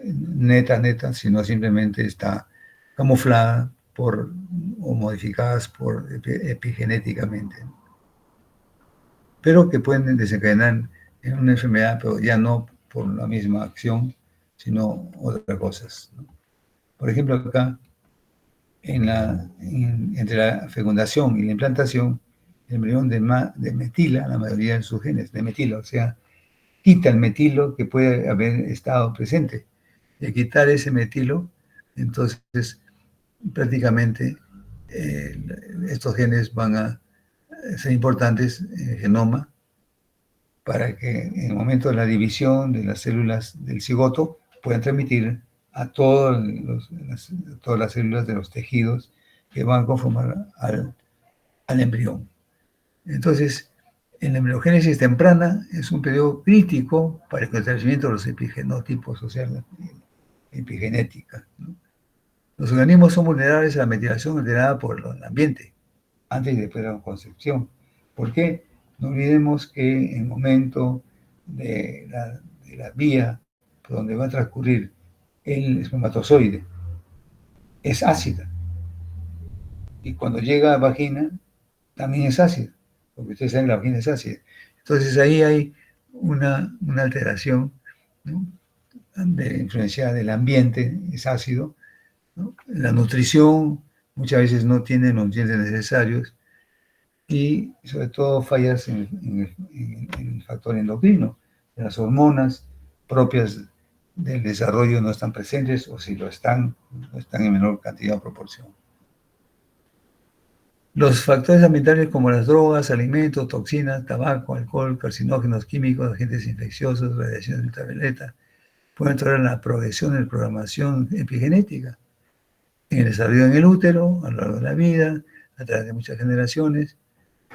neta, sino simplemente está camuflada o modificadas epigenéticamente, pero que pueden desencadenar en una enfermedad, pero ya no por la misma acción, sino otras cosas, ¿no? Por ejemplo, acá, entre la fecundación y la implantación, el embrión metila la mayoría de sus genes, de metila, o sea, quita el metilo que puede haber estado presente. Y al quitar ese metilo, entonces prácticamente estos genes van a ser importantes en el genoma para que en el momento de la división de las células del cigoto puedan transmitir a todas las células de los tejidos que van a conformar al embrión. Entonces, en la embriogénesis temprana es un periodo crítico para el establecimiento de los epigenotipos, o sea, la epigenética, ¿no? Los organismos son vulnerables a la metilación alterada por el ambiente, antes y después de la concepción. ¿Por qué? No olvidemos que en el momento de la vía por donde va a transcurrir el espermatozoide es ácida. Y cuando llega a la vagina, también es ácida, porque ustedes saben que la vagina es ácida. Entonces ahí hay una alteración, ¿no? De influencia del ambiente, es ácido, ¿no? La nutrición muchas veces no tiene los nutrientes necesarios y sobre todo fallas en el factor endocrino. Las hormonas propias del desarrollo no están presentes, o si lo están, no están en menor cantidad o proporción. Los factores ambientales como las drogas, alimentos, toxinas, tabaco, alcohol, carcinógenos químicos, agentes infecciosos, radiación ultravioleta, pueden traer la progresión de programación epigenética en el desarrollo en el útero, a lo largo de la vida, a través de muchas generaciones,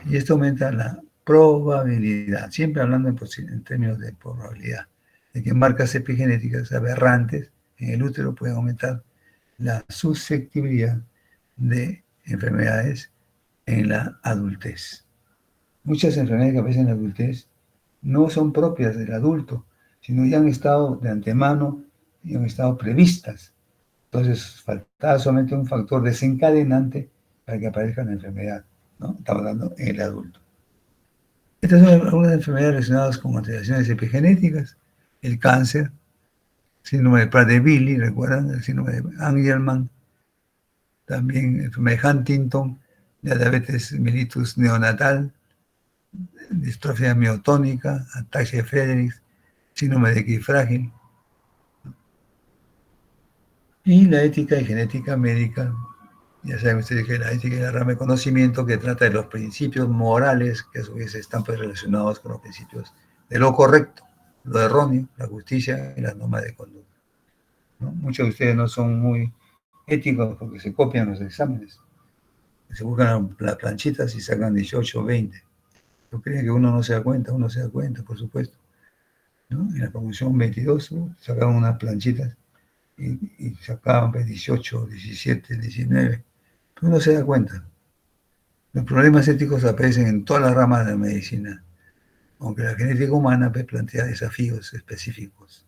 y esto aumenta la probabilidad, siempre hablando en términos de probabilidad, de que marcas epigenéticas aberrantes en el útero pueden aumentar la susceptibilidad de enfermedades en la adultez. Muchas enfermedades que aparecen en la adultez no son propias del adulto, sino ya han estado de antemano y han estado previstas. Entonces, faltaba solamente un factor desencadenante para que aparezca la enfermedad, ¿no? Estamos hablando en el adulto. Estas son algunas enfermedades relacionadas con alteraciones epigenéticas: el cáncer, síndrome de Prader-Willi, ¿recuerdan? El síndrome de Angelman, también enfermedad de Huntington, la diabetes mellitus neonatal, distrofia miotónica, ataxia de Friedreich, síndrome de X frágil. Y la ética y genética médica, ya saben ustedes que la ética es la rama de conocimiento que trata de los principios morales que a su vez están pues relacionados con los principios de lo correcto, lo erróneo, la justicia y las normas de conducta, ¿no? Muchos de ustedes no son muy éticos porque se copian los exámenes, se buscan las planchitas y sacan 18 o 20. ¿No creen que uno no se da cuenta? Uno se da cuenta, por supuesto, ¿no? En la promoción 22 sacaban unas planchitas y sacaban 18, 17, 19. Pero uno se da cuenta. Los problemas éticos aparecen en todas las ramas de la medicina, aunque la genética humana plantea desafíos específicos,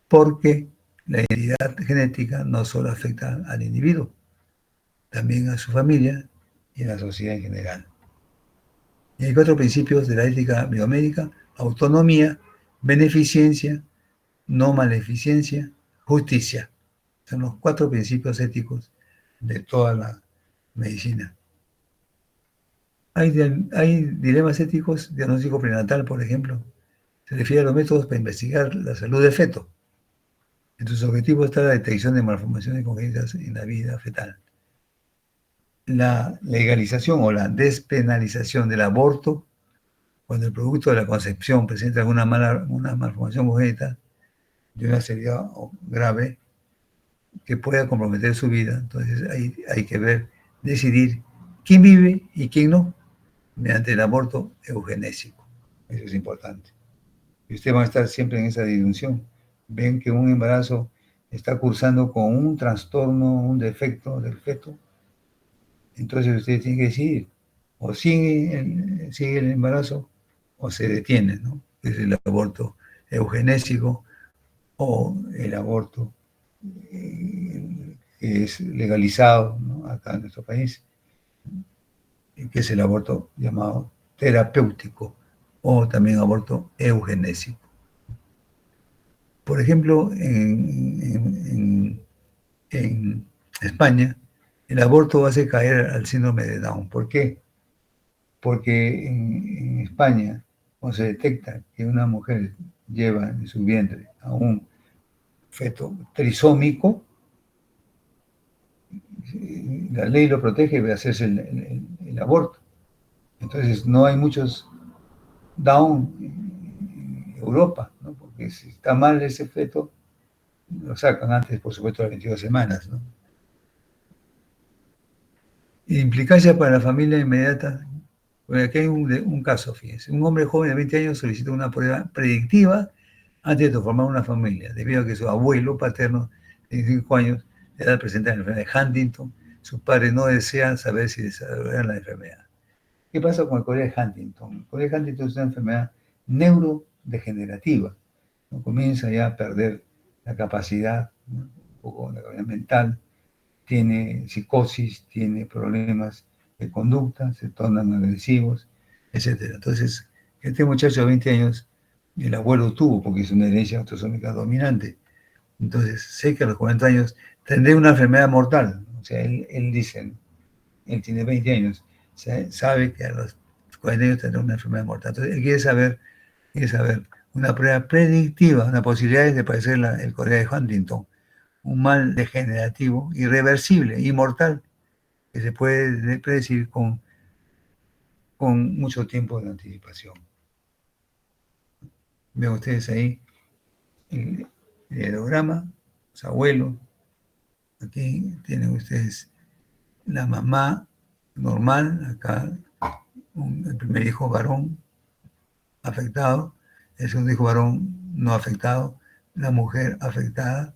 porque la identidad genética no solo afecta al individuo, también a su familia y a la sociedad en general. Y hay 4 principios de la ética biomédica: autonomía, beneficencia, no maleficencia, justicia. Son los 4 principios éticos de toda la medicina. Hay dilemas éticos, diagnóstico prenatal, por ejemplo. Se refiere a los métodos para investigar la salud del feto. Entre sus objetivos está la detección de malformaciones congénitas en la vida fetal. La legalización o la despenalización del aborto, cuando el producto de la concepción presenta una malformación congénita de una seriedad grave que pueda comprometer su vida. Entonces hay que decidir quién vive y quién no, mediante el aborto eugenésico. Eso es importante. Y ustedes van a estar siempre en esa disyunción. Ven que un embarazo está cursando con un trastorno, un defecto del feto, Entonces usted tiene que decidir, o sigue el embarazo o se detiene, ¿no? Es el aborto eugenésico o el aborto que es legalizado, ¿no? Acá en nuestro país, que es el aborto llamado terapéutico o también aborto eugenésico. Por ejemplo, en España, el aborto hace caer al síndrome de Down. ¿Por qué? Porque en España, cuando se detecta que una mujer lleva en su vientre a un feto trisómico, la ley lo protege de hacerse el aborto. Entonces no hay muchos Down en Europa, ¿no? Porque si está mal ese feto, lo sacan antes, por supuesto, de las 22 semanas, ¿no? Implicancia para la familia inmediata. Porque aquí hay un caso, fíjense. Un hombre joven de 20 años solicitó una prueba predictiva antes de formar una familia, debido a que su abuelo paterno, de 25 años, de edad presenta la enfermedad de Huntington. Sus padres no desean saber si desarrollarán la enfermedad. ¿Qué pasa con el Corea de Huntington? El Corea de Huntington es una enfermedad neurodegenerativa, ¿no? Comienza ya a perder la capacidad, ¿no? Un poco la capacidad mental, tiene psicosis, tiene problemas de conducta, se tornan agresivos, etc. Entonces, este muchacho de 20 años, el abuelo tuvo, porque es una herencia autosómica dominante. Entonces, sé que a los 40 años tendré una enfermedad mortal. O sea, él dice, él tiene 20 años, sabe que a los 40 años tendrá una enfermedad mortal. Entonces, él quiere saber una prueba predictiva, una posibilidad de padecer el Corea de Huntington, un mal degenerativo, irreversible, inmortal, que se puede predecir con mucho tiempo de anticipación. Ven ustedes ahí el diagrama, los abuelos. Aquí tienen ustedes la mamá normal, acá el primer hijo varón afectado, el segundo hijo varón no afectado, la mujer afectada,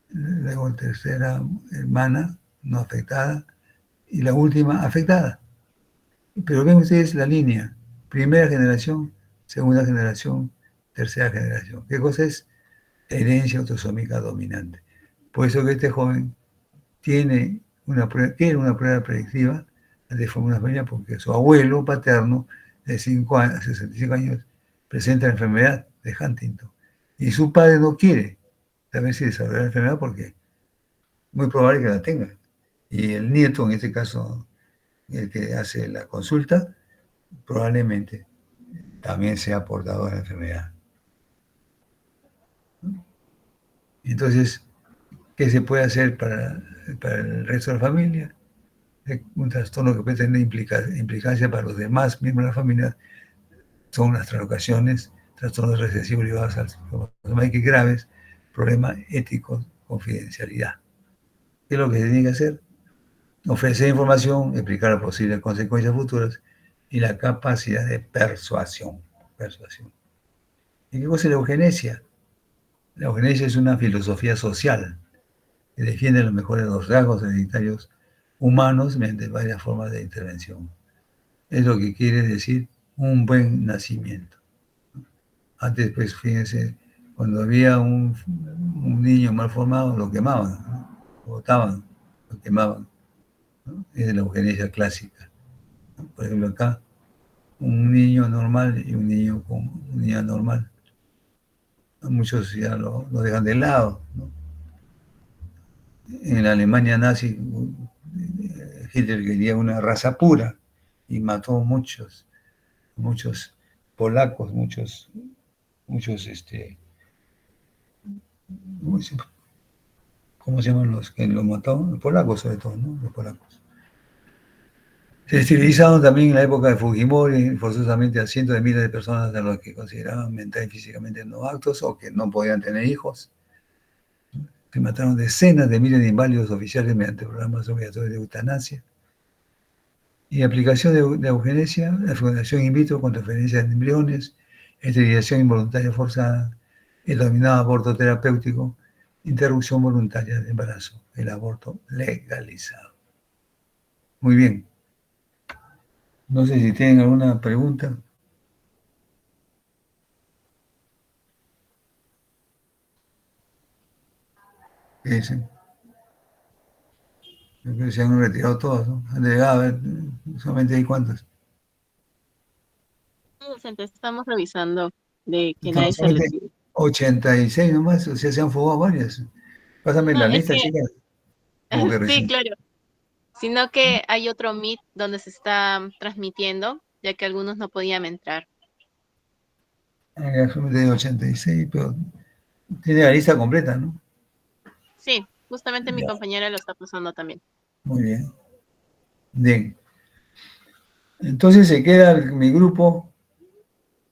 luego la tercera hermana no afectada y la última afectada. Pero ven ustedes la línea, primera generación, segunda generación, tercera generación. ¿Qué cosa es? Herencia autosómica dominante. Por eso que este joven quiere una prueba predictiva de formar una familia, porque su abuelo paterno de 65 años presenta la enfermedad de Huntington y su padre no quiere saber si desarrolla la enfermedad porque es muy probable que la tenga. Y el nieto, en este caso, el que hace la consulta, probablemente también sea portador de la enfermedad. Entonces, ¿qué se puede hacer para el resto de la familia? Un trastorno que puede tener implicancia para los demás miembros de la familia son las traslocaciones, trastornos recesivos ligados al cromosoma X graves, problemas éticos, confidencialidad. ¿Qué es lo que se tiene que hacer? Ofrecer información, explicar las posibles consecuencias futuras y la capacidad de persuasión. ¿Y qué cosa es la eugenesia? La eugenesia es una filosofía social que defiende los mejores de los rasgos hereditarios humanos mediante varias formas de intervención. Es lo que quiere decir un buen nacimiento. Antes, pues, fíjense, cuando había un niño mal formado, lo quemaban, ¿no? Lo botaban, lo quemaban, ¿no? Es la eugenesia clásica, ¿no? Por ejemplo, acá, un niño normal y un niño con una normal. Muchos ya lo dejan de lado, ¿no? En la Alemania nazi, Hitler quería una raza pura y mató muchos polacos, muchos ¿cómo se llaman los que lo mataron? Los polacos, sobre todo, ¿no? Los polacos. Se esterilizaron también en la época de Fujimori, forzosamente a cientos de miles de personas a los que consideraban mental y físicamente no aptos o que no podían tener hijos. Se mataron decenas de miles de inválidos oficiales mediante programas obligatorios de eutanasia. Y aplicación de eugenesia, la fecundación in vitro con transferencia de embriones, esterilización involuntaria forzada, el denominado aborto terapéutico, interrupción voluntaria del embarazo, el aborto legalizado. Muy bien. No sé si tienen alguna pregunta. ¿Qué dicen? Yo creo que se han retirado todos, ¿no? Han llegado, a ver, solamente hay cuántos. Docente, estamos revisando de que No, nadie se solamente retire. 86 nomás, o sea, se han fugado varias. Pásame No, la es lista, que, chica. Como que sí, recién. claro. Sino que hay otro Meet donde se está transmitiendo, ya que algunos no podían entrar. Solamente hay 86, pero tiene la lista completa, ¿no? Sí, justamente mi Ya, compañera lo está pasando también. muy bien. Bien. Entonces se queda mi grupo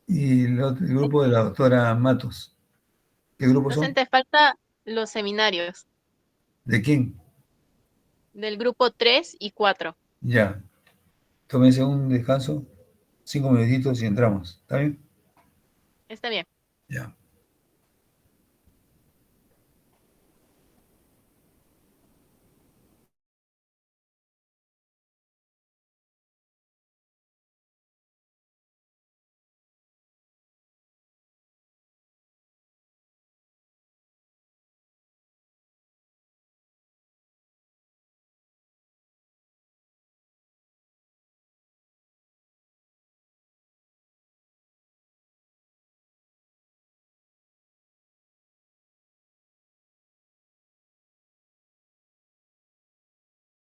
y el grupo de la doctora Matos. ¿Qué grupos son? Docente, falta los seminarios ¿De quién? del grupo 3 y 4. Ya. Tómense un descanso, 5 minutitos y entramos. ¿Está bien? Está bien. Ya.